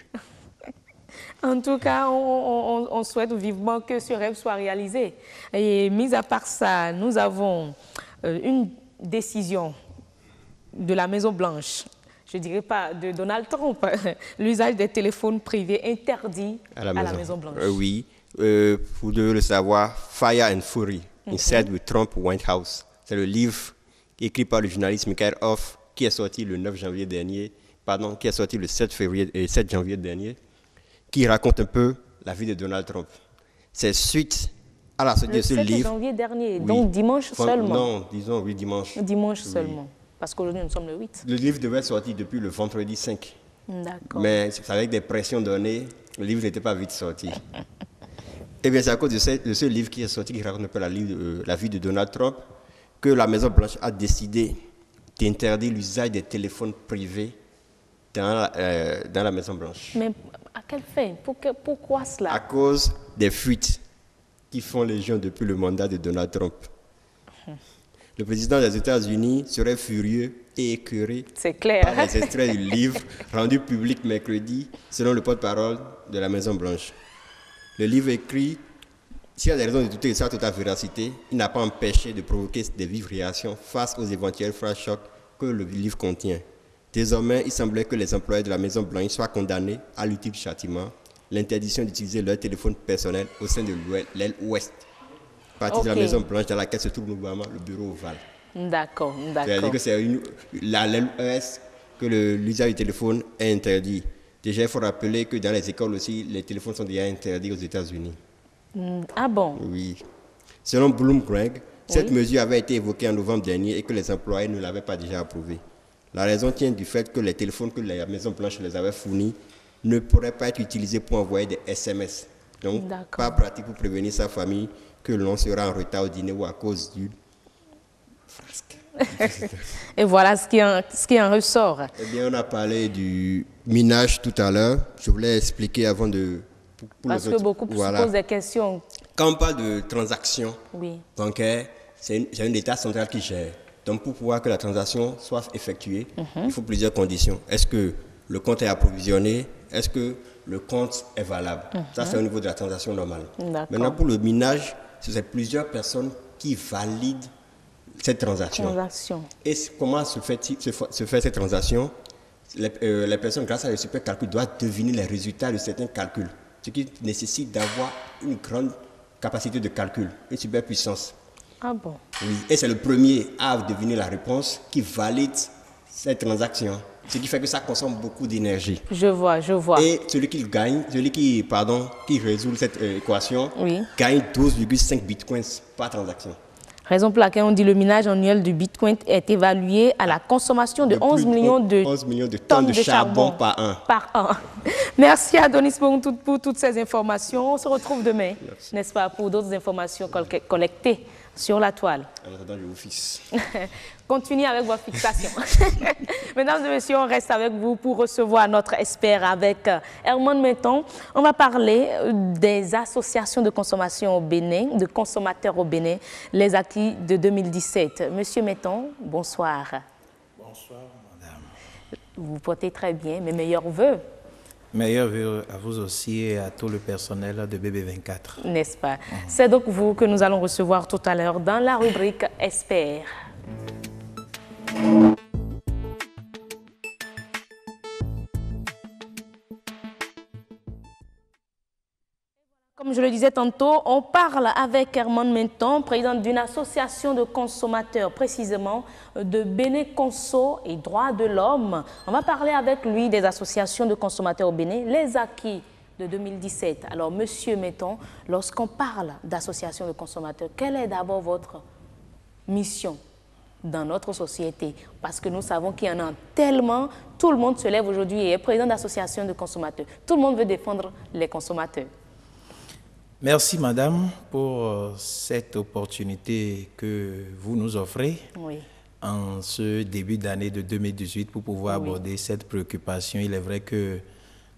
En tout cas, on souhaite vivement que ce rêve soit réalisé. Et mis à part ça, nous avons une décision de la Maison-Blanche, je ne dirais pas de Donald Trump, l'usage des téléphones privés interdit à la Maison-Blanche. Oui, vous devez le savoir, Fire and Fury, Inside the Trump White House. C'est le livre écrit par le journaliste Michael Hoff qui est sorti le 9 janvier dernier, qui est sorti le 7 janvier dernier, qui raconte un peu la vie de Donald Trump. C'est suite à la sortie de ce livre. Le 7 janvier dernier, donc dimanche seulement. Non, disons oui, dimanche. Dimanche seulement, parce qu'aujourd'hui nous sommes le 8. Le livre devait sortir depuis le vendredi 5. D'accord. Mais avec des pressions données, le livre n'était pas vite sorti. Eh bien, c'est à cause de ce livre qui est sorti, qui raconte un peu la vie de Donald Trump, que la Maison-Blanche a décidé d'interdire l'usage des téléphones privés dans la Maison-Blanche. Mais à quelle fin? Pourquoi cela? À cause des fuites qui font légion depuis le mandat de Donald Trump. Le président des États-Unis serait furieux et écœuré par les extraits du livre rendu public mercredi, selon le porte-parole de la Maison-Blanche. Le livre écrit, s'il y a des raisons de douter de sa totale véracité, il n'a pas empêché de provoquer des vives réactions face aux éventuels phrases chocs que le livre contient. Désormais, il semblait que les employés de la Maison-Blanche soient condamnés à l'ultime châtiment, l'interdiction d'utiliser leur téléphone personnel au sein de l'aile ouest, partie de la Maison-Blanche dans laquelle se trouve notamment le bureau ovale. D'accord. C'est-à-dire que c'est l'aile ouest que l'usage du téléphone est interdit. Déjà, il faut rappeler que dans les écoles aussi, les téléphones sont déjà interdits aux États-Unis. Ah bon? Oui. Selon Bloomberg, cette mesure avait été évoquée en novembre dernier et que les employés ne l'avaient pas déjà approuvée. La raison tient du fait que les téléphones que la Maison-Blanche les avait fournis ne pourraient pas être utilisés pour envoyer des SMS. Donc, pas pratique pour prévenir sa famille que l'on sera en retard au dîner ou à cause du frasque. Et voilà ce qui en ressort. Eh bien, on a parlé du minage tout à l'heure. Je voulais expliquer avant de... Parce que beaucoup se posent des questions. Quand on parle de transactions bancaires, c'est un État central qui gère. Donc, pour pouvoir que la transaction soit effectuée, il faut plusieurs conditions. Est-ce que le compte est approvisionné? Est-ce que le compte est valable? Ça, c'est au niveau de la transaction normale. Maintenant, pour le minage, c'est plusieurs personnes qui valident cette transaction. Et comment se fait cette transaction? Les personnes, grâce à le supercalcul, doivent deviner les résultats de certains calculs, ce qui nécessite d'avoir une grande capacité de calcul, une superpuissance. Ah bon? Oui, et c'est le premier à deviner la réponse qui valide cette transaction, ce qui fait que ça consomme beaucoup d'énergie. Je vois. Et celui qui résout cette équation gagne 12,5 bitcoins par transaction. Raison pour laquelle on dit le minage annuel du Bitcoin est évalué à la consommation de 11 millions de tonnes de charbon par an. Merci Adonis pour toutes ces informations. On se retrouve demain, n'est-ce pas, pour d'autres informations collectées sur la toile. En attendant, je vous fixe. Continuez avec vos fixations. Mesdames et messieurs, on reste avec vous pour recevoir notre expert avec Herman Menton. On va parler des associations de consommation au Bénin, de consommateurs au Bénin, les acquis de 2017. Monsieur Menton, bonsoir. Bonsoir, madame. Vous vous portez très bien, mes meilleurs voeux. Meilleurs vœux à vous aussi et à tout le personnel de BB24. N'est-ce pas? C'est donc vous que nous allons recevoir tout à l'heure dans la rubrique Expert. Comme je le disais tantôt, on parle avec Herman Menton, président d'une association de consommateurs, précisément de Bénin Conso et Droits de l'Homme. On va parler avec lui des associations de consommateurs au Bénin, les acquis de 2017. Alors, monsieur Menton, lorsqu'on parle d'associations de consommateurs, quelle est d'abord votre mission dans notre société? Parce que nous savons qu'il y en a tellement, tout le monde se lève aujourd'hui et est président d'associations de consommateurs. Tout le monde veut défendre les consommateurs. Merci, madame, pour cette opportunité que vous nous offrez en ce début d'année de 2018 pour pouvoir aborder cette préoccupation. Il est vrai que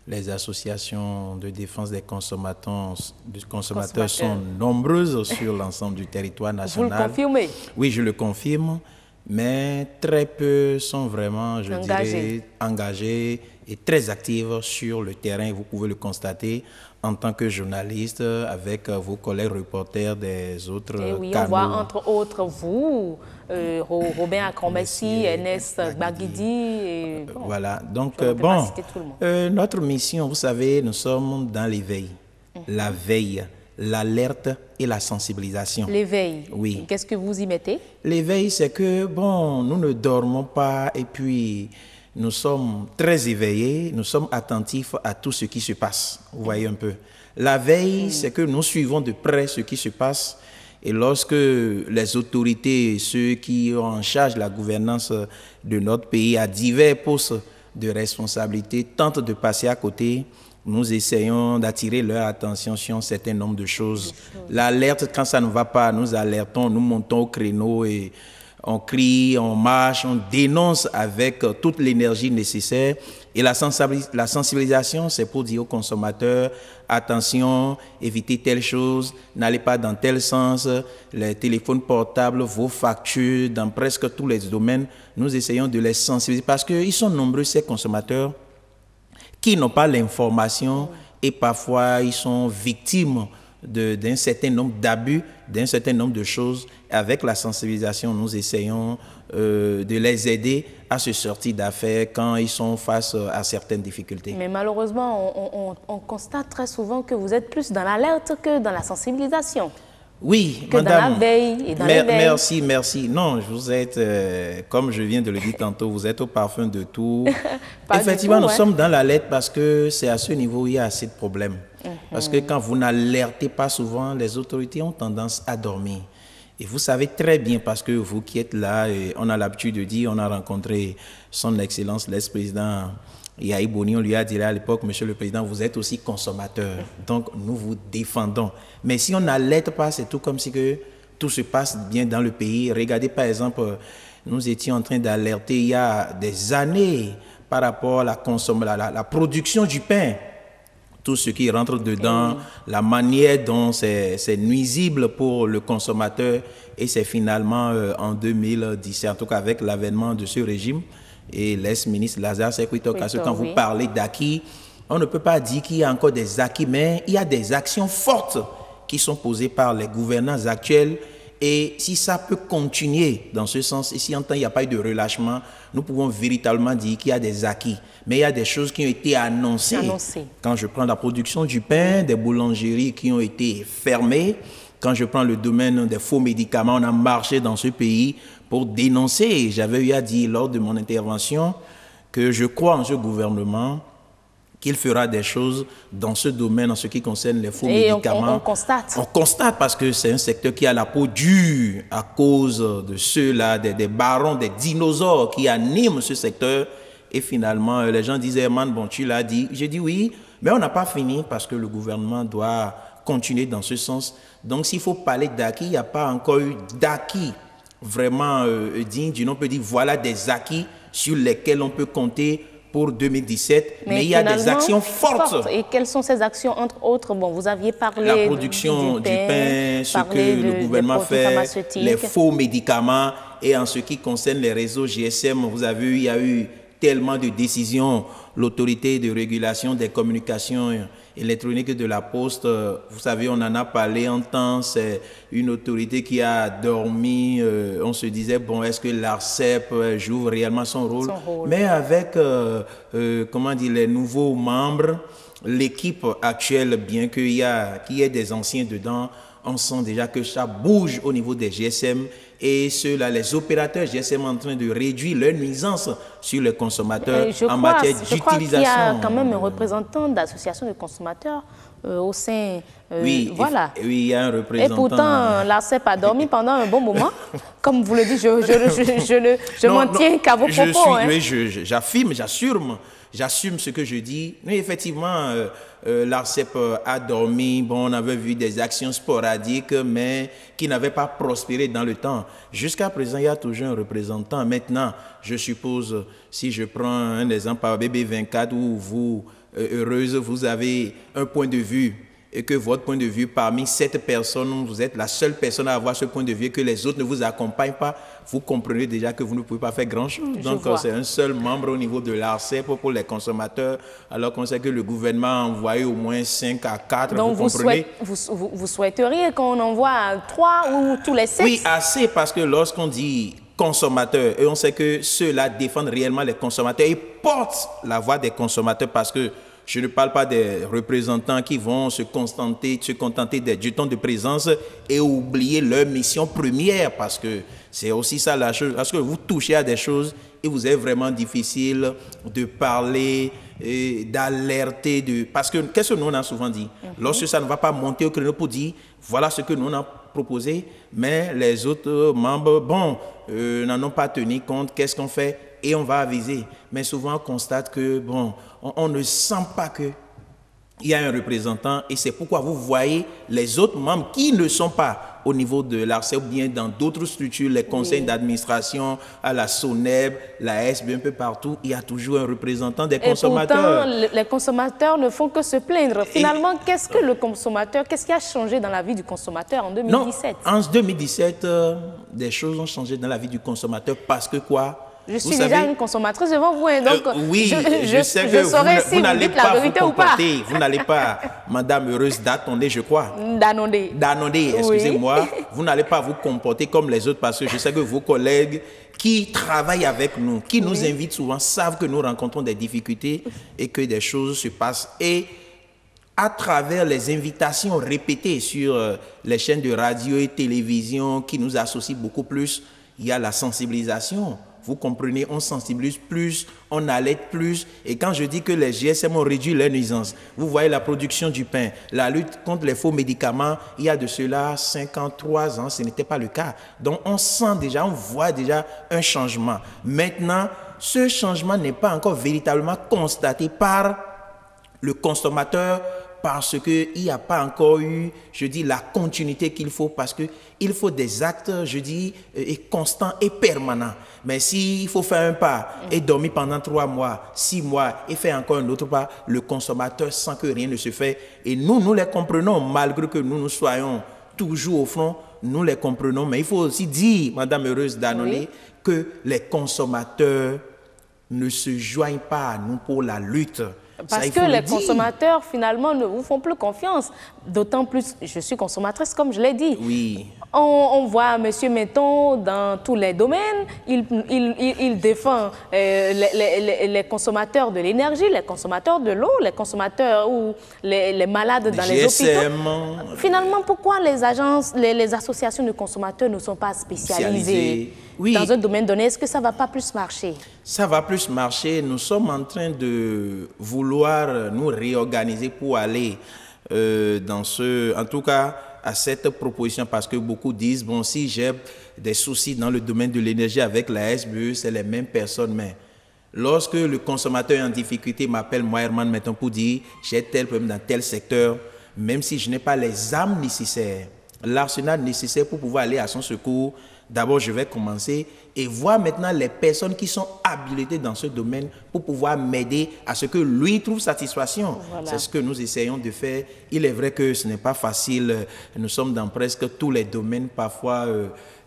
les associations de défense des consommateurs sont nombreuses sur l'ensemble du territoire national. Vous le confirmez? Oui, je le confirme. mais très peu sont vraiment, je dirais, engagés et très actifs sur le terrain. Vous pouvez le constater en tant que journaliste avec vos collègues reporters des autres oui, canaux. On voit entre autres vous, Robin Akromessi, Ernest Baguidi. Et, bon, voilà, donc notre mission, vous savez, nous sommes dans l'éveil, la veille, l'alerte et la sensibilisation. L'éveil. Oui. Qu'est-ce que vous y mettez? L'éveil, c'est que, bon, nous ne dormons pas et puis nous sommes très éveillés, nous sommes attentifs à tout ce qui se passe. Vous voyez un peu. La veille, c'est que nous suivons de près ce qui se passe et lorsque les autorités, ceux qui ont en charge la gouvernance de notre pays à divers postes de responsabilité tentent de passer à côté, nous essayons d'attirer leur attention sur un certain nombre de choses. L'alerte, quand ça ne va pas, nous alertons, nous montons au créneau et on crie, on marche, on dénonce avec toute l'énergie nécessaire. Et la sensibilisation, c'est pour dire aux consommateurs, attention, évitez telle chose, n'allez pas dans tel sens, les téléphones portables, vos factures, dans presque tous les domaines, nous essayons de les sensibiliser parce qu'ils sont nombreux, ces consommateurs, qui n'ont pas l'information et parfois ils sont victimes d'un certain nombre d'abus, d'un certain nombre de choses. Avec la sensibilisation, nous essayons de les aider à se sortir d'affaires quand ils sont face à certaines difficultés. Mais malheureusement, on constate très souvent que vous êtes plus dans l'alerte que dans la sensibilisation. Oui, que madame. Dans la veille et dans l'éveil. Merci. Non, vous êtes, comme je viens de le dire tantôt, vous êtes au parfum de tout. Effectivement, nous sommes dans l'alerte parce que c'est à ce niveau où il y a assez de problèmes. Parce que quand vous n'alertez pas souvent, les autorités ont tendance à dormir. Et vous savez très bien, parce que vous qui êtes là, et on a l'habitude de dire, on a rencontré son Excellence, l'ex-président Yahi Boni, on lui a dit à l'époque, Monsieur le Président, vous êtes aussi consommateur, donc nous vous défendons. Mais si on n'alerte pas, c'est tout comme si que tout se passe bien dans le pays. Regardez par exemple, nous étions en train d'alerter il y a des années par rapport à la production du pain. Tout ce qui rentre dedans, la manière dont c'est nuisible pour le consommateur. Et c'est finalement en 2017, en tout cas avec l'avènement de ce régime, et l'ex-ministre Lazare Sekou-Ito, quand vous parlez d'acquis, on ne peut pas dire qu'il y a encore des acquis, mais il y a des actions fortes qui sont posées par les gouvernants actuels. Et si ça peut continuer dans ce sens, et si en temps il n'y a pas eu de relâchement, nous pouvons véritablement dire qu'il y a des acquis. Mais il y a des choses qui ont été annoncées. Quand je prends la production du pain, des boulangeries qui ont été fermées, quand je prends le domaine des faux médicaments, on a marché dans ce pays pour dénoncer. J'avais eu à dire lors de mon intervention que je crois en ce gouvernement qu'il fera des choses dans ce domaine en ce qui concerne les faux médicaments. On constate. On constate parce que c'est un secteur qui a la peau dure à cause de ceux-là, des barons, des dinosaures qui animent ce secteur. Et finalement, les gens disaient, man, bon, tu l'as dit. J'ai dit oui, mais on n'a pas fini parce que le gouvernement doit continuer dans ce sens. Donc, s'il faut parler d'acquis, il n'y a pas encore eu d'acquis vraiment digne. On peut dire, voilà des acquis sur lesquels on peut compter pour 2017, mais il y a des actions fortes. Et quelles sont ces actions, entre autres? Bon, vous aviez parlé la production du pain, ce que le gouvernement fait, les faux médicaments, et en ce qui concerne les réseaux GSM, vous avez vu, il y a eu tellement de décisions. L'autorité de régulation des communications électroniques de la Poste, vous savez, on en a parlé un temps, c'est une autorité qui a dormi. On se disait, bon, est-ce que l'ARCEP joue réellement son rôle? Mais avec, comment dire, les nouveaux membres, l'équipe actuelle, bien qu'il y ait des anciens dedans, on sent déjà que ça bouge au niveau des GSM. Et ceux-là, les opérateurs GSM en train de réduire leur nuisance sur les consommateurs en matière d'utilisation. Je crois qu'il y a quand même un représentant d'association de consommateurs au sein. Oui, voilà. Oui, il y a un représentant. Et pourtant, l'ARCEP a dormi pendant un bon moment. Comme vous le dites, je m'en tiens qu'à vos propos. Oui, j'affirme, j'assume ce que je dis. Mais effectivement, l'ARCEP a dormi. Bon, on avait vu des actions sporadiques, mais qui n'avaient pas prospéré dans le temps. Jusqu'à présent, il y a toujours un représentant. Maintenant, je suppose, si je prends un exemple par BB24, où vous, Heureuse, vous avez un point de vue et que votre point de vue, parmi 7 personnes, vous êtes la seule personne à avoir ce point de vue et que les autres ne vous accompagnent pas, vous comprenez déjà que vous ne pouvez pas faire grand-chose. Donc, c'est un seul membre au niveau de l'ARCEP pour les consommateurs, alors qu'on sait que le gouvernement a envoyé au moins 5 à 4, donc vous comprenez? Vous souhaiteriez qu'on envoie 3 ou tous les 7? Oui, assez, parce que lorsqu'on dit consommateurs, et on sait que ceux-là défendent réellement les consommateurs et portent la voix des consommateurs, parce que je ne parle pas des représentants qui vont se contenter des jetons de présence et oublier leur mission première, parce que c'est aussi ça la chose. Parce que vous touchez à des choses et vous est vraiment difficile de parler, d'alerter. Parce que qu'est-ce que nous on a souvent dit? Lorsque ça ne va pas monter au créneau pour dire voilà ce que nous on a proposé, mais les autres membres, n'en ont pas tenu compte, qu'est-ce qu'on fait? Et on va aviser. Mais souvent, on constate que, on ne sent pas qu'il y a un représentant et c'est pourquoi vous voyez les autres membres qui ne sont pas au niveau de l'ARCEP ou bien dans d'autres structures, les conseils d'administration, à la SONEB, la SB, un peu partout, il y a toujours un représentant des consommateurs. Et pourtant, les consommateurs ne font que se plaindre. Finalement, qu'est-ce qui a changé dans la vie du consommateur en 2017? Non, en 2017, des choses ont changé dans la vie du consommateur parce que quoi? Je suis déjà une consommatrice devant vous, donc oui, je sais que vous n'allez pas vous comporter, vous n'allez pas, Madame Heureuse Datondé, je crois. Danondé, excusez-moi, vous n'allez pas vous comporter comme les autres parce que je sais que vos collègues qui travaillent avec nous, qui nous invitent souvent, savent que nous rencontrons des difficultés et que des choses se passent. Et à travers les invitations répétées sur les chaînes de radio et télévision qui nous associent beaucoup plus, il y a la sensibilisation. Vous comprenez, on sensibilise plus, on alerte plus. Et quand je dis que les GSM ont réduit leur nuisance, vous voyez la production du pain, la lutte contre les faux médicaments, il y a de cela 53 ans, ce n'était pas le cas. Donc on sent déjà, on voit déjà un changement. Maintenant, ce changement n'est pas encore véritablement constaté par le consommateur parce qu'il n'y a pas encore eu, je dis, la continuité qu'il faut, parce qu'il faut des actes, je dis, constants et permanents. Mais s'il faut faire un pas et dormir pendant 3 mois, 6 mois et faire encore un autre pas, le consommateur sent que rien ne se fait. Et nous les comprenons, malgré que nous soyons toujours au front, nous les comprenons. Mais il faut aussi dire, Madame Heureuse Danondé, que les consommateurs ne se joignent pas à nous pour la lutte. Parce que les consommateurs, finalement, ne vous font plus confiance. D'autant plus, je suis consommatrice, comme je l'ai dit. Oui. On voit M. Metton dans tous les domaines. Il défend les consommateurs de l'énergie, les consommateurs de l'eau, les consommateurs ou les malades dans les hôpitaux. Finalement, pourquoi les agences, les associations de consommateurs ne sont pas spécialisées dans un domaine donné? Est-ce que ça ne va pas plus marcher? Ça va plus marcher. Nous sommes en train de vouloir nous réorganiser pour aller en tout cas, à cette proposition, parce que beaucoup disent, bon, si j'ai des soucis dans le domaine de l'énergie avec la SBE, c'est les mêmes personnes, mais lorsque le consommateur est en difficulté, m'appelle moi, Herman, maintenant pour dire, j'ai tel problème dans tel secteur, même si je n'ai pas les armes nécessaires, l'arsenal nécessaire pour pouvoir aller à son secours, d'abord je vais commencer et voir maintenant les personnes qui sont habilitées dans ce domaine pour pouvoir m'aider à ce que lui trouve satisfaction. Voilà. C'est ce que nous essayons de faire. Il est vrai que ce n'est pas facile. Nous sommes dans presque tous les domaines. Parfois,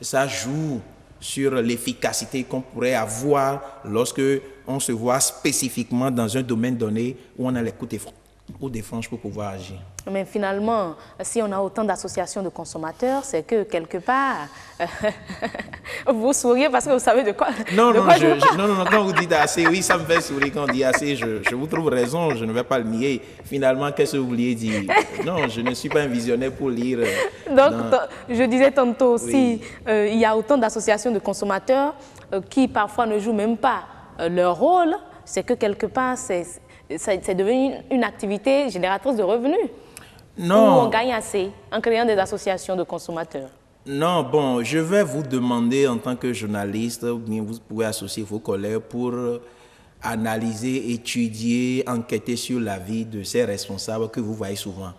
ça joue sur l'efficacité qu'on pourrait avoir lorsque on se voit spécifiquement dans un domaine donné où on a les coups des franges pour pouvoir agir. Mais finalement, si on a autant d'associations de consommateurs, c'est que quelque part, vous souriez parce que vous savez de quoi non, quand vous dites assez, oui, ça me fait sourire quand on dit assez, je vous trouve raison, je ne vais pas le nier. Finalement, qu'est-ce que vous vouliez dire? Non, je ne suis pas un visionnaire pour lire. Donc, je disais tantôt aussi, il y a autant d'associations de consommateurs qui parfois ne jouent même pas leur rôle, c'est que quelque part, c'est devenu une activité génératrice de revenus. Non. Où on gagne assez en créant des associations de consommateurs. Non, bon, je vais vous demander en tant que journaliste, vous pouvez associer vos collègues pour analyser, étudier, enquêter sur la vie de ces responsables que vous voyez souvent.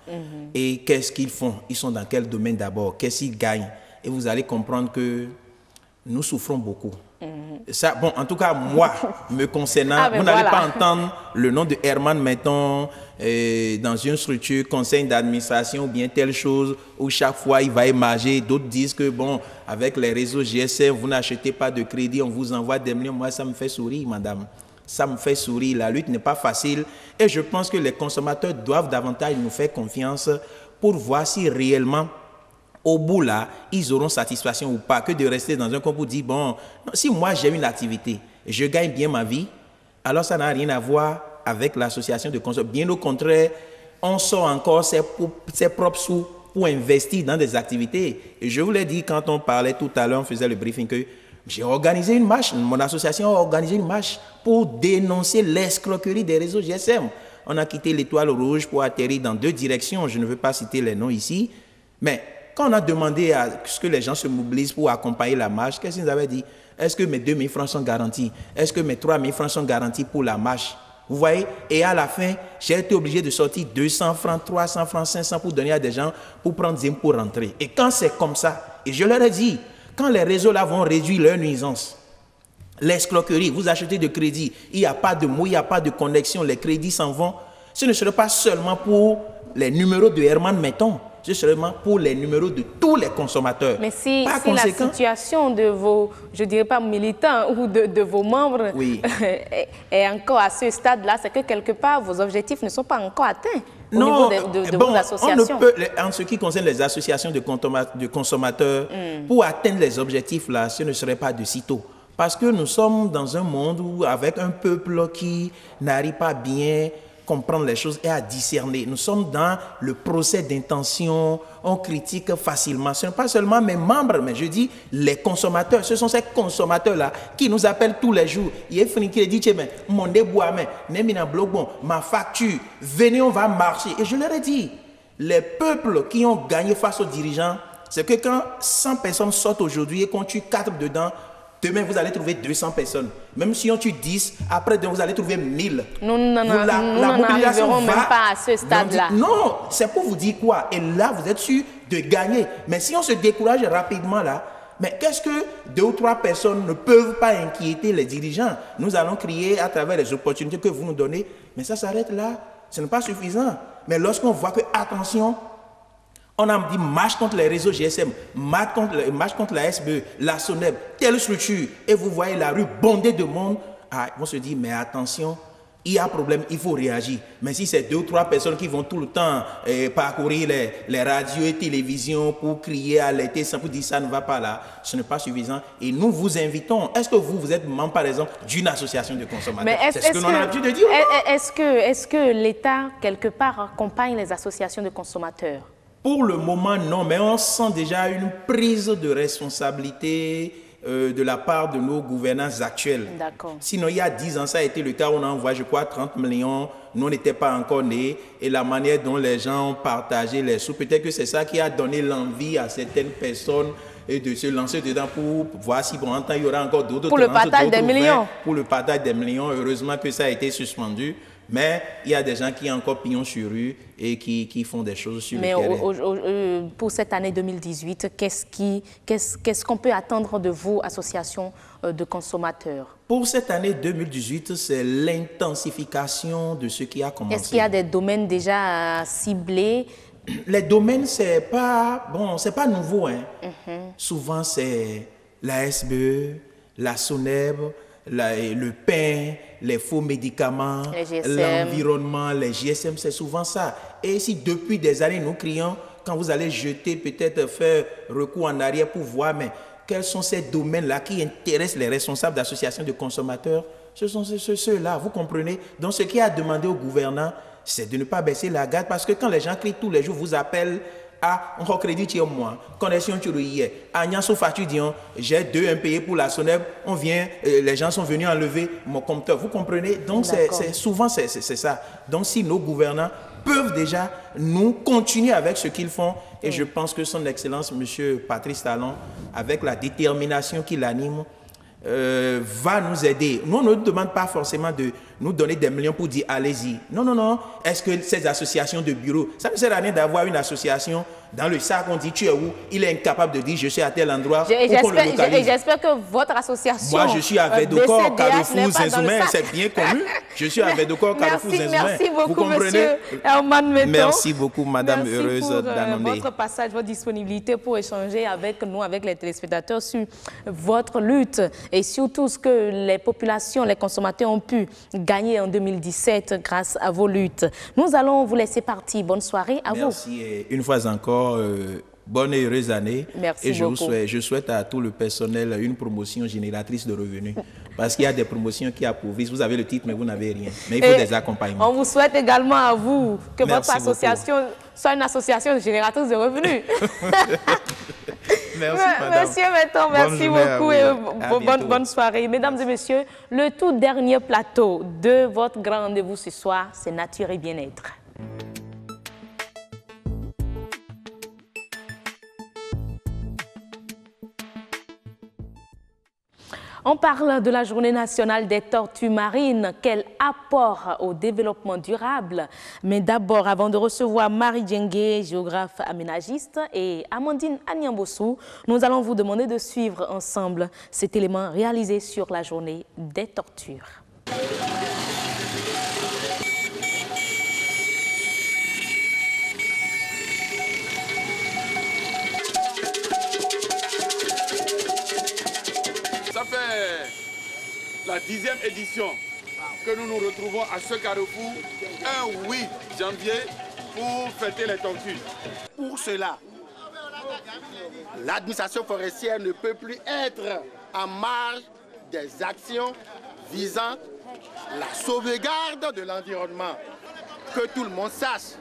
Et qu'est-ce qu'ils font? Ils sont dans quel domaine d'abord? Qu'est-ce qu'ils gagnent? Et vous allez comprendre que nous souffrons beaucoup. Ça, bon, en tout cas, moi, me concernant, vous n'allez pas entendre le nom de Herman Menton dans une structure, conseil d'administration ou bien telle chose, où chaque fois il va émarger. D'autres disent que, bon, avec les réseaux GSM, vous n'achetez pas de crédit, on vous envoie des millions. Moi, ça me fait sourire, madame. Ça me fait sourire. La lutte n'est pas facile. Et je pense que les consommateurs doivent davantage nous faire confiance pour voir si réellement, au bout là, ils auront satisfaction ou pas, que de rester dans un coin pour dire, bon, si moi j'ai une activité, je gagne bien ma vie, alors ça n'a rien à voir avec l'association de consommateurs. Bien au contraire, on sort encore ses propres sous pour investir dans des activités. Et je vous l'ai dit quand on parlait tout à l'heure, on faisait le briefing, que j'ai organisé une marche, mon association a organisé une marche pour dénoncer l'escroquerie des réseaux GSM. On a quitté l'Étoile Rouge pour atterrir dans 2 directions, je ne veux pas citer les noms ici, mais quand on a demandé à ce que les gens se mobilisent pour accompagner la marche, qu'est-ce qu'ils avaient dit? Est-ce que mes 2 000 francs sont garantis? Est-ce que mes 3 000 francs sont garantis pour la marche? Vous voyez? Et à la fin, j'ai été obligé de sortir 200 francs, 300 francs, 500 pour donner à des gens pour prendre Zim pour rentrer. Et quand c'est comme ça, et je leur ai dit, quand les réseaux là vont réduire leur nuisance, l'escroquerie, vous achetez de crédit, il n'y a pas de mots, il n'y a pas de connexion, les crédits s'en vont, ce ne serait pas seulement pour les numéros de Herman Menton, c'est seulement pour les numéros de tous les consommateurs. Mais si la situation de vos, je ne dirais pas militants ou de vos membres est encore à ce stade-là, c'est que quelque part, vos objectifs ne sont pas encore atteints au niveau de vos associations. En ce qui concerne les associations de consommateurs, pour atteindre les objectifs-là, ce ne serait pas de sitôt. Parce que nous sommes dans un monde où, avec un peuple qui n'arrive pas bien comprendre les choses et à discerner. Nous sommes dans le procès d'intention, on critique facilement. Ce n'est pas seulement mes membres, mais je dis les consommateurs. Ce sont ces consommateurs-là qui nous appellent tous les jours. Il est fini qui dit, mon débois, ma facture, venez, on va marcher. Et je leur ai dit, les peuples qui ont gagné face aux dirigeants, c'est que quand 100 personnes sortent aujourd'hui et qu'on tue 4 dedans, demain, vous allez trouver 200 personnes. Même si on tue 10, après, vous allez trouver 1000. Nous n'arriverons même pas à ce stade-là. Non, c'est pour vous dire quoi? Et là, vous êtes sûr de gagner. Mais si on se décourage rapidement, là, mais qu'est-ce que 2 ou 3 personnes ne peuvent pas inquiéter les dirigeants? Nous allons crier à travers les opportunités que vous nous donnez. Mais ça s'arrête là. Ce n'est pas suffisant. Mais lorsqu'on voit que, attention, on a dit marche contre les réseaux GSM, marche contre la SBE, la SONEB, telle structure, et vous voyez la rue bondée de monde, on se dit, mais attention, il y a un problème, il faut réagir. Mais si c'est 2 ou 3 personnes qui vont tout le temps parcourir les radios et télévisions pour crier, alerter, pour dire ça ne va pas là, ce n'est pas suffisant. Et nous vous invitons, est-ce que vous êtes membre, par exemple, d'une association de consommateurs? C'est ce que l'on a l'habitude de dire. Est-ce que l'État, quelque part, accompagne les associations de consommateurs? Pour le moment, non, mais on sent déjà une prise de responsabilité de la part de nos gouvernants actuels. Sinon, il y a 10 ans, ça a été le cas, on a envoyé, je crois, 30 millions, nous n'étions pas encore nés, et la manière dont les gens ont partagé les sous, peut-être que c'est ça qui a donné l'envie à certaines personnes de se lancer dedans pour voir si, bon, en temps, il y aura encore d'autres... Pour le partage des millions. Pour le partage des millions, heureusement que ça a été suspendu. Mais il y a des gens qui ont encore pignon sur rue et qui font des choses sur le terrain. Pour cette année 2018, qu'est-ce qu'on peut attendre de vous, association de consommateurs? Pour cette année 2018, c'est l'intensification de ce qui a commencé. Est-ce qu'il y a des domaines déjà ciblés? Les domaines, c'est pas nouveau. Hein. Souvent, c'est la SBE, la SONEB, le pain, les faux médicaments, l'environnement, les GSM, c'est souvent ça. Et si depuis des années nous crions, quand vous allez jeter, peut-être faire recours en arrière pour voir, mais quels sont ces domaines-là qui intéressent les responsables d'associations de consommateurs? Ce sont ceux-là, vous comprenez? Donc ce qui a demandé au gouvernant, c'est de ne pas baisser la garde, parce que quand les gens crient tous les jours, vous appellent à un crédit chez moi, connexion sur le hier. À Nyanso facture disant, j'ai 2 impayés pour la SONEB, on vient, les gens sont venus enlever mon compteur. Vous comprenez? Donc souvent c'est ça. Donc si nos gouvernants peuvent déjà nous continuer avec ce qu'ils font, et je pense que son Excellence, M. Patrice Talon, avec la détermination qui l'anime, va nous aider. Nous, on ne demande pas forcément de nous donner des millions pour dire allez-y. Non, non, non. Est-ce que ces associations de bureaux, ça ne sert à rien d'avoir une association Dans le sac, on dit tu es où? Il est incapable de dire je suis à tel endroit. Et j'espère que votre association. Moi, je suis à Védocor, Carrefour Zenzoumen, c'est bien connu. Je suis à Védocor, Carrefour Zenzoumen. Merci beaucoup, monsieur Herman Metton. Merci beaucoup, Madame Heureuse Danondé. Votre passage, votre disponibilité pour échanger avec nous, avec les téléspectateurs sur votre lutte et surtout ce que les populations, les consommateurs ont pu gagner en 2017 grâce à vos luttes. Nous allons vous laisser partir. Bonne soirée à vous. Merci et une fois encore, bonne et heureuse année. Merci et beaucoup. Je souhaite à tout le personnel une promotion génératrice de revenus. Parce qu'il y a des promotions qui appauvrissent. Vous avez le titre, mais vous n'avez rien. Mais il faut des accompagnements. On vous souhaite également à vous que Merci votre association soit une association génératrice de revenus. Merci, madame. Monsieur Metton, merci beaucoup et bonne soirée. Mesdames et messieurs, le tout dernier plateau de votre grand rendez-vous ce soir, c'est Nature et Bien-être. On parle de la Journée nationale des tortues marines. Quel apport au développement durable? Mais d'abord, avant de recevoir Marie Djengue, géographe aménagiste, et Amandine Anyambossou, nous allons vous demander de suivre ensemble cet élément réalisé sur la Journée des tortues. Ça fait la 10e édition que nous nous retrouvons à ce carrefour un 8 janvier pour fêter les tortues. Pour cela, l'administration forestière ne peut plus être en marge des actions visant la sauvegarde de l'environnement. Que tout le monde sache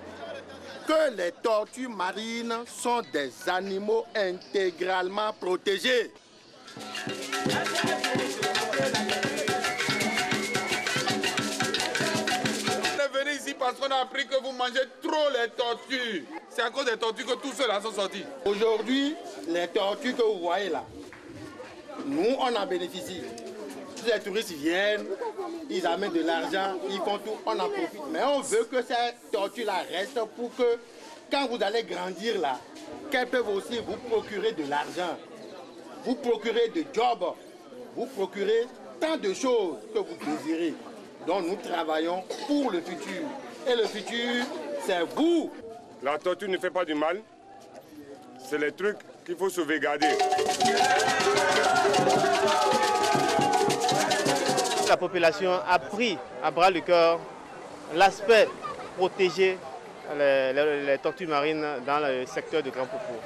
que les tortues marines sont des animaux intégralement protégés. On est venu ici parce qu'on a appris que vous mangez trop les tortues. C'est à cause des tortues que tous ceux-là sont sortis. Aujourd'hui, les tortues que vous voyez là, nous on en bénéficie. Tous les touristes viennent, ils amènent de l'argent, ils font tout, on en profite. Mais on veut que ces tortues-là restent pour que quand vous allez grandir là, qu'elles peuvent aussi vous procurer de l'argent, vous procurer de jobs, vous procurer tant de choses que vous désirez. Donc nous travaillons pour le futur. Et le futur, c'est vous. La tortue ne fait pas du mal. C'est les trucs qu'il faut sauvegarder. La population a pris à bras le corps l'aspect protéger les tortues marines dans le secteur de Grand Popo.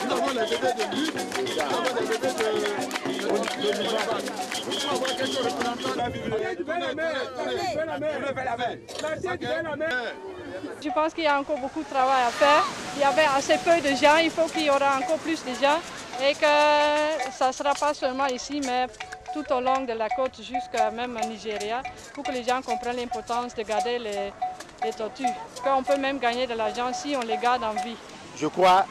Nous avons les bébés de lutte, nous avons les bébés de l'hiver. Nous avons quelques représentants de la Je pense qu'il y a encore beaucoup de travail à faire. Il y avait assez peu de gens, il faut qu'il y aura encore plus de gens et que ça ne sera pas seulement ici, mais tout au long de la côte jusqu'à même au Nigeria, pour que les gens comprennent l'importance de garder les tortues. Qu'on peut même gagner de l'argent si on les garde en vie. Je crois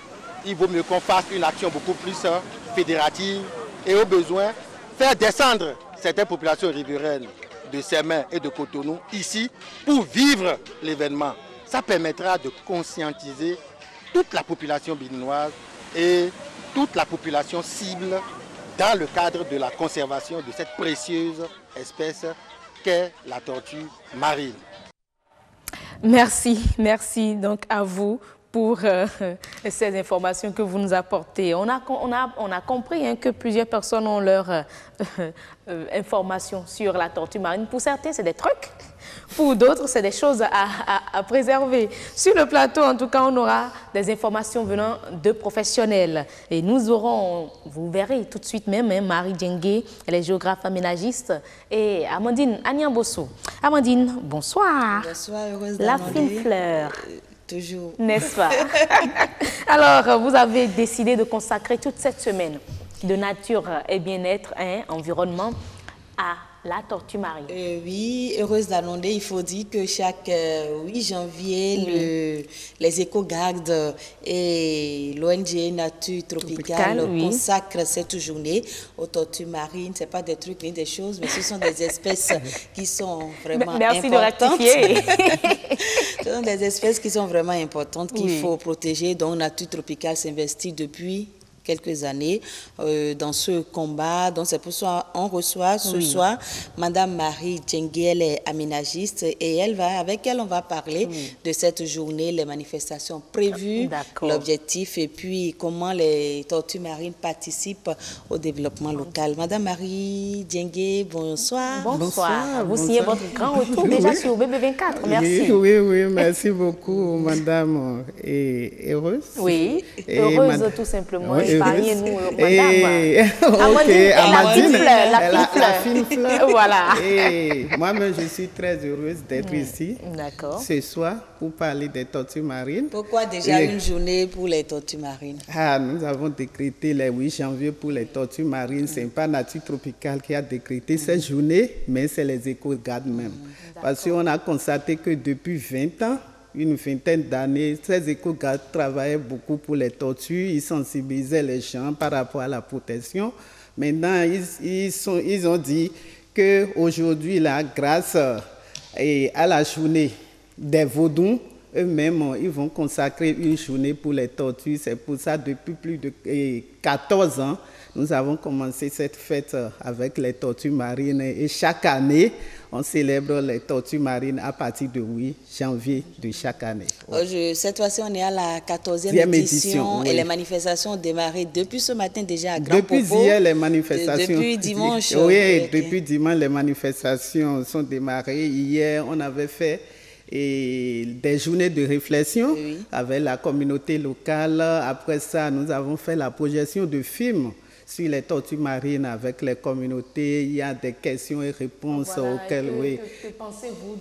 qu'il vaut mieux qu'on fasse une action beaucoup plus fédérative et au besoin faire descendre certaines populations riveraines de Semen et de Cotonou ici pour vivre l'événement. Ça permettra de conscientiser toute la population béninoise et toute la population cible dans le cadre de la conservation de cette précieuse espèce qu'est la tortue marine. Merci donc à vous pour ces informations que vous nous apportez. On a compris que plusieurs personnes ont leur information sur la tortue marine. Pour certains, c'est des trucs. Pour d'autres, c'est des choses à préserver. Sur le plateau, en tout cas, on aura des informations venant de professionnels. Et nous aurons, vous verrez tout de suite même, Marie Djengue, elle est géographe aménagiste, et Amandine Anyambossou. Amandine, bonsoir. Bonsoir, heureuse La fine fleur. Toujours. N'est-ce pas? Alors, vous avez décidé de consacrer toute cette semaine de nature et bien-être, environnement, à la tortue marine. Oui, heureuse d'annoncer, il faut dire que chaque 8 janvier, les éco-gardes et l'ONG Nature Tropicale consacrent cette journée aux tortues marines. Ce n'est pas des trucs ni des choses, mais ce sont des espèces qui sont vraiment Merci importantes. De rectifier. Ce sont des espèces qui sont vraiment importantes qu'il faut protéger. Donc Nature Tropicale s'investit depuis quelques années dans ce combat. Donc c'est pour ça qu'on reçoit ce soir Madame Marie Djengue, elle est aménagiste et avec elle on va parler de cette journée, les manifestations prévues, l'objectif et puis comment les tortues marines participent au développement local. Madame Marie Djengue, bonsoir. Bonsoir. Vous signez votre grand retour déjà sur BB24. Merci. Oui, merci beaucoup Madame et heureuse. Oui, et heureuse tout simplement. Épargnez-nous, Amadine, la fine fleur. Voilà. Moi-même, je suis très heureuse d'être ici ce soir pour parler des tortues marines. Pourquoi déjà une journée pour les tortues marines? Nous avons décrété le 8 janvier pour les tortues marines. Ce n'est pas Nature Tropicale qui a décrété cette journée, mais c'est les éco-gardes même. Parce qu'on a constaté que depuis 20 ans, une vingtaine d'années, ces éco-gardes travaillaient beaucoup pour les tortues, ils sensibilisaient les gens par rapport à la protection. Maintenant, ils ont dit qu'aujourd'hui, grâce à la journée des Vaudous, eux-mêmes, ils vont consacrer une journée pour les tortues. C'est pour ça, depuis plus de 14 ans, nous avons commencé cette fête avec les tortues marines et chaque année, on célèbre les tortues marines à partir du 8 janvier de chaque année. Cette fois-ci, on est à la 14e édition et les manifestations ont démarré depuis ce matin déjà à Grand Popo. Depuis hier, les manifestations... Depuis dimanche. Depuis dimanche, les manifestations sont démarrées. Hier, on avait fait des journées de réflexion avec la communauté locale. Après ça, nous avons fait la projection de films sur les tortues marines avec les communautés. Il y a des questions et réponses auxquelles... Que pensez-vous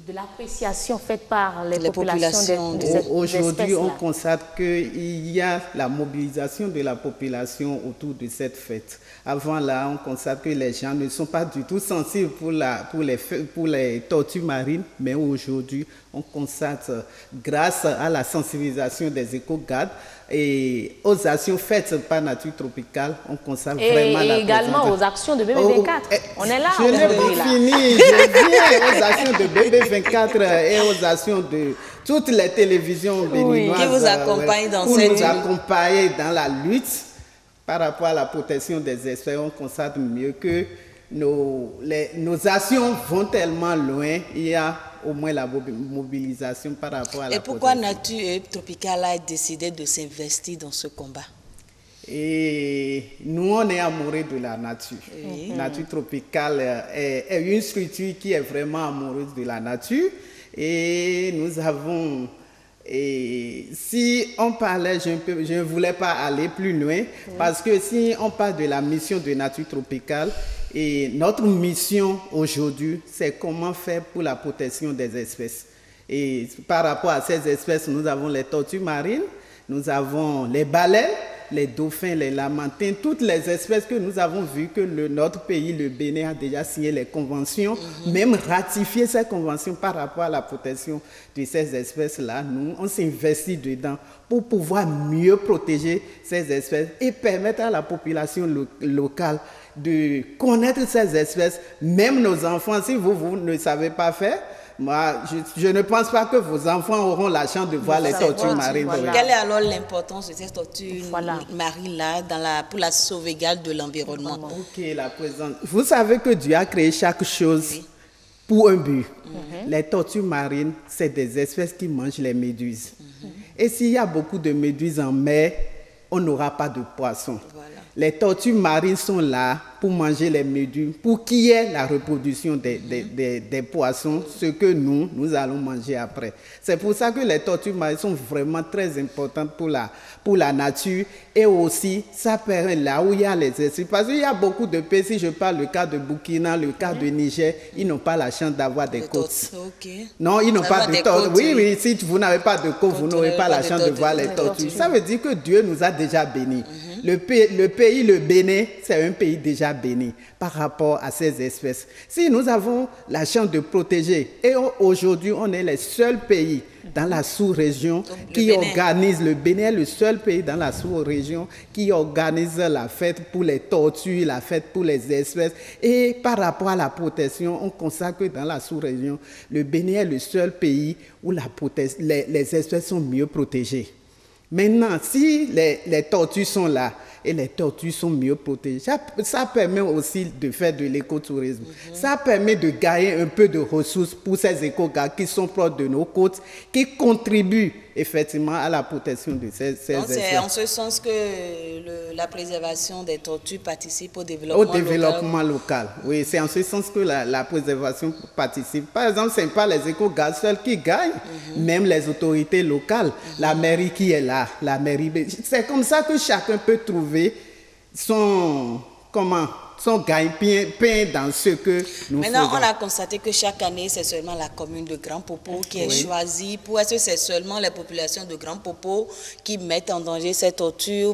de l'appréciation faite par les populations de cette Aujourd'hui, on constate qu'il y a la mobilisation de la population autour de cette fête. Avant là, on constate que les gens ne sont pas du tout sensibles pour les tortues marines, mais aujourd'hui, on constate, grâce à la sensibilisation des éco-gardes et aux actions faites par Nature Tropicale, on constate vraiment la également aux actions de BB24. On est là. Je n'ai pas fini. Je viens aux actions de BB24 et aux actions de toutes les télévisions béninoises. Qui vous accompagnent dans cette lutte. Pour nous accompagner dans la lutte par rapport à la protection des espèces. On constate mieux que nos actions vont tellement loin. Il y a au moins la mobilisation par rapport à la protection. Et pourquoi Nature Tropicale a décidé de s'investir dans ce combat? Et nous, on est amoureux de la nature. Nature Tropicale est une structure qui est vraiment amoureuse de la nature. Et nous avons... Et si on parlait, je ne voulais pas aller plus loin, parce que si on parle de la mission de Nature Tropicale, et notre mission aujourd'hui, c'est comment faire pour la protection des espèces. Et par rapport à ces espèces, nous avons les tortues marines, nous avons les baleines, les dauphins, les lamantins, toutes les espèces que nous avons vues que notre pays, le Bénin, a déjà signé les conventions, même ratifié ces conventions par rapport à la protection de ces espèces-là. Nous, on s'investit dedans pour pouvoir mieux protéger ces espèces et permettre à la population locale de connaître ces espèces. Même nos enfants, si vous ne savez pas faire, moi, je ne pense pas que vos enfants auront la chance de voir les tortues marines. Quelle est alors l'importance de ces tortues marines-là pour la sauvegarde de l'environnement? Ok, la présence. Vous savez que Dieu a créé chaque chose pour un but. Les tortues marines, c'est des espèces qui mangent les méduses. Et s'il y a beaucoup de méduses en mer, on n'aura pas de poissons. Les tortues marines sont là pour manger les méduses, pour qu'il y ait la reproduction des poissons, ce que nous allons manger après. C'est pour ça que les tortues marines sont vraiment très importantes pour la nature et aussi ça permet là où il y a les espèces. Parce qu'il y a beaucoup de pays, si je parle le cas de Burkina, le cas de Niger, ils n'ont pas la chance d'avoir des côtes. Non, ils n'ont pas de côtes. Oui, si vous n'avez pas de côtes, vous n'aurez pas la chance de voir les tortues. Ça veut dire que Dieu nous a déjà bénis. le pays, le Bénin, c'est un pays déjà béni par rapport à ces espèces. Si nous avons la chance de protéger, et aujourd'hui, on est les seuls pays dans la sous-région qui organise, le Bénin est le seul pays dans la sous-région qui organise la fête pour les tortues, la fête pour les espèces. Et par rapport à la protection, on constate que dans la sous-région, le Bénin est le seul pays où les espèces sont mieux protégées. Maintenant, si les tortues sont là et les tortues sont mieux protégées, ça permet aussi de faire de l'écotourisme. Ça permet de gagner un peu de ressources pour ces éco-gardes qui sont proches de nos côtes, qui contribuent effectivement à la protection de ces espèces. C'est en ce sens que la préservation des tortues participe au développement local. Oui, c'est en ce sens que la préservation participe. Par exemple, ce n'est pas les éco-gardes seuls qui gagnent, même les autorités locales, la mairie qui est là, la mairie. C'est comme ça que chacun peut trouver son gagne-pain dans ce que nous faisons. Maintenant, on a constaté que chaque année, c'est seulement la commune de Grand Popo qui est choisie. Est-ce que c'est seulement les populations de Grand Popo qui mettent en danger ces tortues?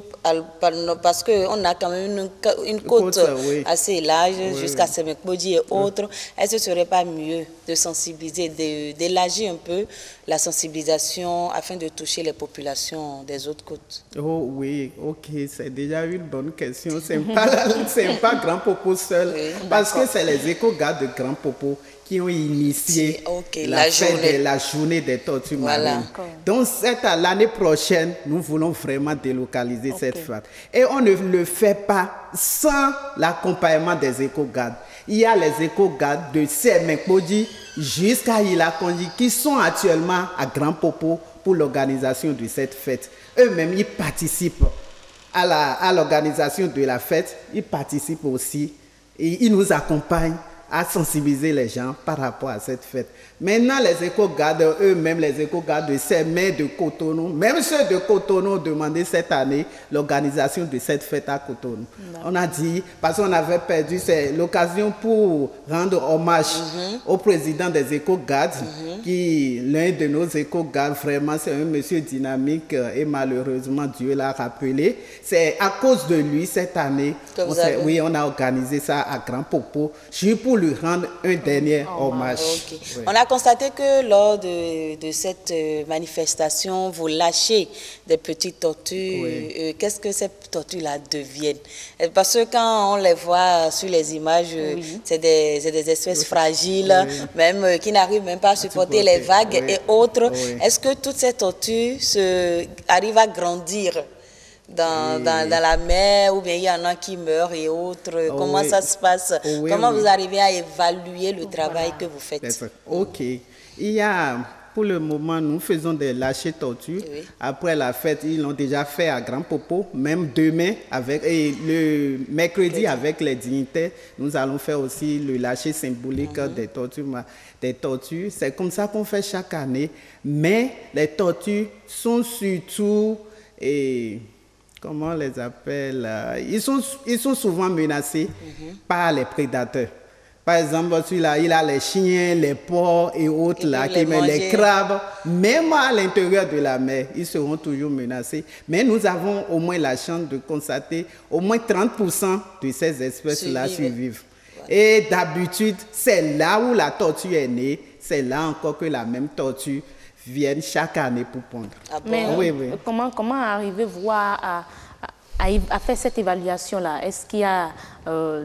Parce qu'on a quand même une côte assez large jusqu'à Semekbodji et autres. Est-ce que ce ne serait pas mieux de sensibiliser, d'élargir un peu la sensibilisation afin de toucher les populations des autres côtes? Oh oui, ok, c'est déjà une bonne question. Ce n'est pas Grand Popo seul, parce que c'est les éco-gardes de Grand Popo qui ont initié la journée des tortues marines. Donc l'année prochaine, nous voulons vraiment délocaliser cette fête. Et on ne le fait pas sans l'accompagnement des éco-gardes. Il y a les éco-gardes de Semekbodji jusqu'à Ilakonji qui sont actuellement à Grand Popo pour l'organisation de cette fête. Eux-mêmes, ils participent à l'organisation de la fête, ils participent aussi et ils nous accompagnent à sensibiliser les gens par rapport à cette fête. Maintenant, les éco-gardes eux-mêmes, les éco-gardes de Sémé, de Cotonou, même ceux de Cotonou ont demandé cette année l'organisation de cette fête à Cotonou. On a dit, parce qu'on avait perdu, c'est l'occasion pour rendre hommage au président des éco-gardes, qui, l'un de nos éco-gardes, vraiment, c'est un monsieur dynamique et malheureusement, Dieu l'a rappelé. C'est à cause de lui, cette année, on a organisé ça à Grand Popo, juste pour lui rendre un dernier hommage. On a constaté que lors de cette manifestation, vous lâchez des petites tortues. Qu'est-ce que ces tortues-là deviennent? Parce que quand on les voit sur les images, c'est des espèces fragiles, même qui n'arrivent même pas à supporter les vagues et autres. Est-ce que toutes ces tortues arrivent à grandir dans la mer, ou bien il y en a qui meurent et autres? Comment ça se passe? Comment vous arrivez à évaluer le travail que vous faites? Ok. Il y a, pour le moment, nous faisons des lâchers tortues. Après la fête, ils l'ont déjà fait à Grand Popo. Même demain, et le mercredi, avec les dignitaires, nous allons faire aussi le lâcher symbolique des tortues. C'est comme ça qu'on fait chaque année. Mais les tortues sont surtout... comment on les appelle, ils sont souvent menacés par les prédateurs. Par exemple, celui-là, il a les chiens, les porcs et autres, les crabes. Même à l'intérieur de la mer, ils seront toujours menacés. Mais nous avons au moins la chance de constater au moins 30% de ces espèces-là survivent. Et d'habitude, c'est là où la tortue est née, c'est là encore que la même tortue viennent chaque année pour pondre. Mais comment arrivez-vous à faire cette évaluation-là? Est-ce qu'il y a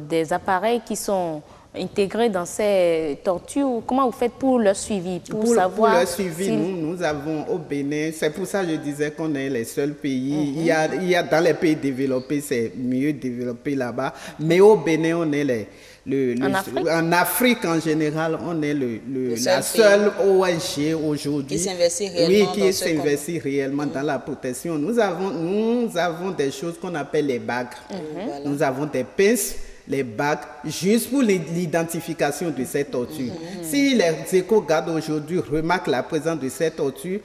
des appareils qui sont intégrés dans ces tortues? Ou comment vous faites pour leur suivi? Pour savoir pour leur suivi, nous avons au Bénin, c'est pour ça que je disais qu'on est les seuls pays. Il y a dans les pays développés, c'est mieux développé là-bas. Mais au Bénin, on est en Afrique en général, on est la seule ONG aujourd'hui qui s'investit réellement dans la protection. Nous avons des choses qu'on appelle les bagues. Nous avons des pinces, les bagues, juste pour l'identification de ces tortues. Si les éco-gardes aujourd'hui remarquent la présence de ces tortues,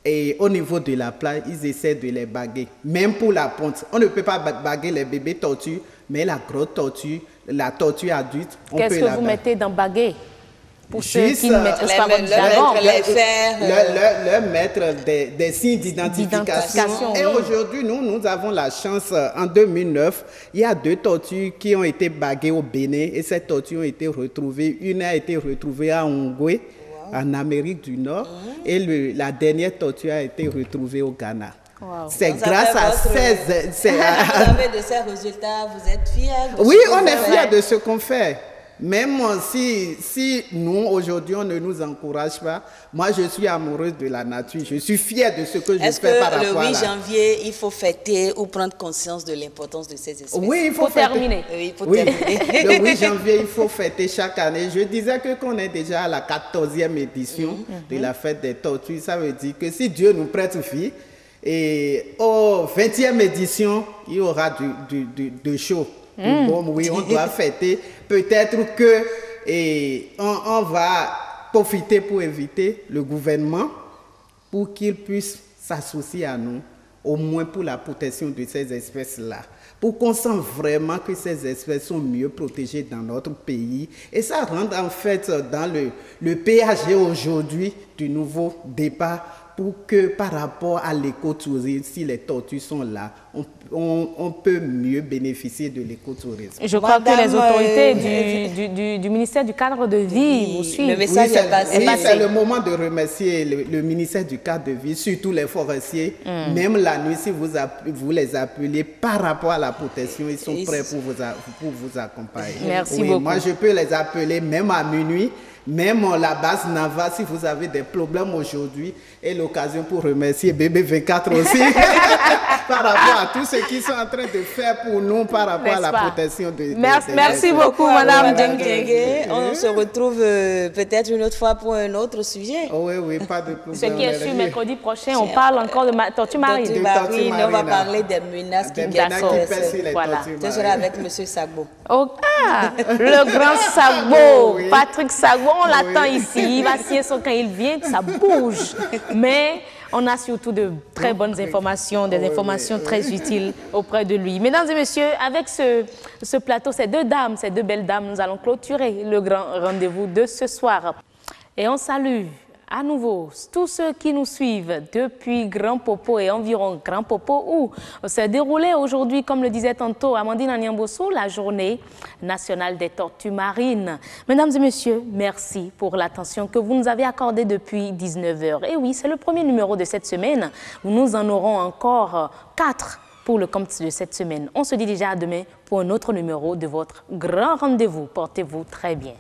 et au niveau de la plage, ils essaient de les baguer. Même pour la ponte, on ne peut pas baguer les bébés tortues, mais la grosse tortue, la tortue adulte, on peut la baguer. Qu'est-ce que vous mettez dans baguer? pour ceux qui ne maîtrisent pas votre jargon. Leur mettre des signes d'identification. Et aujourd'hui, nous avons la chance, en 2009, il y a 2 tortues qui ont été baguées au Bénin et ces tortues ont été retrouvées. Une a été retrouvée à Ongwe, en Amérique du Nord, et la dernière tortue a été retrouvée au Ghana. Wow. C'est grâce à ces... Vous avez de ces résultats, vous êtes fiers de Oui, on est fiers de ce qu'on fait. Même si nous, aujourd'hui, on ne nous encourage pas, moi, je suis amoureuse de la nature. Je suis fière de ce que je fais par rapport à... Est-ce que le 8 janvier, il faut fêter ou prendre conscience de l'importance de ces espèces? Oui, il faut terminer. Oui, il faut terminer. Le 8 janvier, il faut fêter chaque année. Je disais qu'on est déjà à la 14e édition de la fête des tortues. Ça veut dire que si Dieu nous prête vie, et au 20e édition, il y aura de show. Bon, oui, on doit fêter. Peut-être que on va profiter pour inviter le gouvernement pour qu'il puisse s'associer à nous, au moins pour la protection de ces espèces-là, pour qu'on sente vraiment que ces espèces sont mieux protégées dans notre pays. Et ça rentre en fait dans le PAG aujourd'hui du nouveau départ, pour que par rapport à l'écotourisme, si les tortues sont là, on peut mieux bénéficier de l'écotourisme. Je crois que les autorités du ministère du cadre de vie vous suivent. Le message est passé. Oui, c'est le moment de remercier le ministère du cadre de vie, surtout les forestiers. Même la nuit, si vous les appelez par rapport à la protection, ils sont prêts pour vous accompagner. Merci beaucoup. Moi, je peux les appeler même à minuit. Même la base Nava, si vous avez des problèmes aujourd'hui, est l'occasion pour remercier BB24 aussi par rapport à tout ce qu'ils sont en train de faire pour nous par rapport à la protection de... Merci beaucoup, Madame Dengue. On se retrouve peut-être une autre fois pour un autre sujet. Oui, pas de problème. Ce qui est sûr, mercredi prochain, on parle encore de tortue marine. On va parler des menaces qui pèsent sur les tortues. Voilà. Ce sera avec M. Sagbo. Le grand Sagbo, Patrick Sagbo. On l'attend ici, il va signer son quand il vient, ça bouge. Mais on a surtout de très bonnes informations, des informations très utiles auprès de lui. Mesdames et messieurs, avec ce plateau, ces 2 dames, ces 2 belles dames, nous allons clôturer le grand rendez-vous de ce soir. Et on salue à nouveau tous ceux qui nous suivent depuis Grand Popo et environ Grand Popo, où s'est déroulé aujourd'hui, comme le disait tantôt Amandine Anyamboso, la journée nationale des tortues marines. Mesdames et messieurs, merci pour l'attention que vous nous avez accordée depuis 19h. Et oui, c'est le premier numéro de cette semaine. Nous en aurons encore 4 pour le compte de cette semaine. On se dit déjà à demain pour un autre numéro de votre grand rendez-vous. Portez-vous très bien.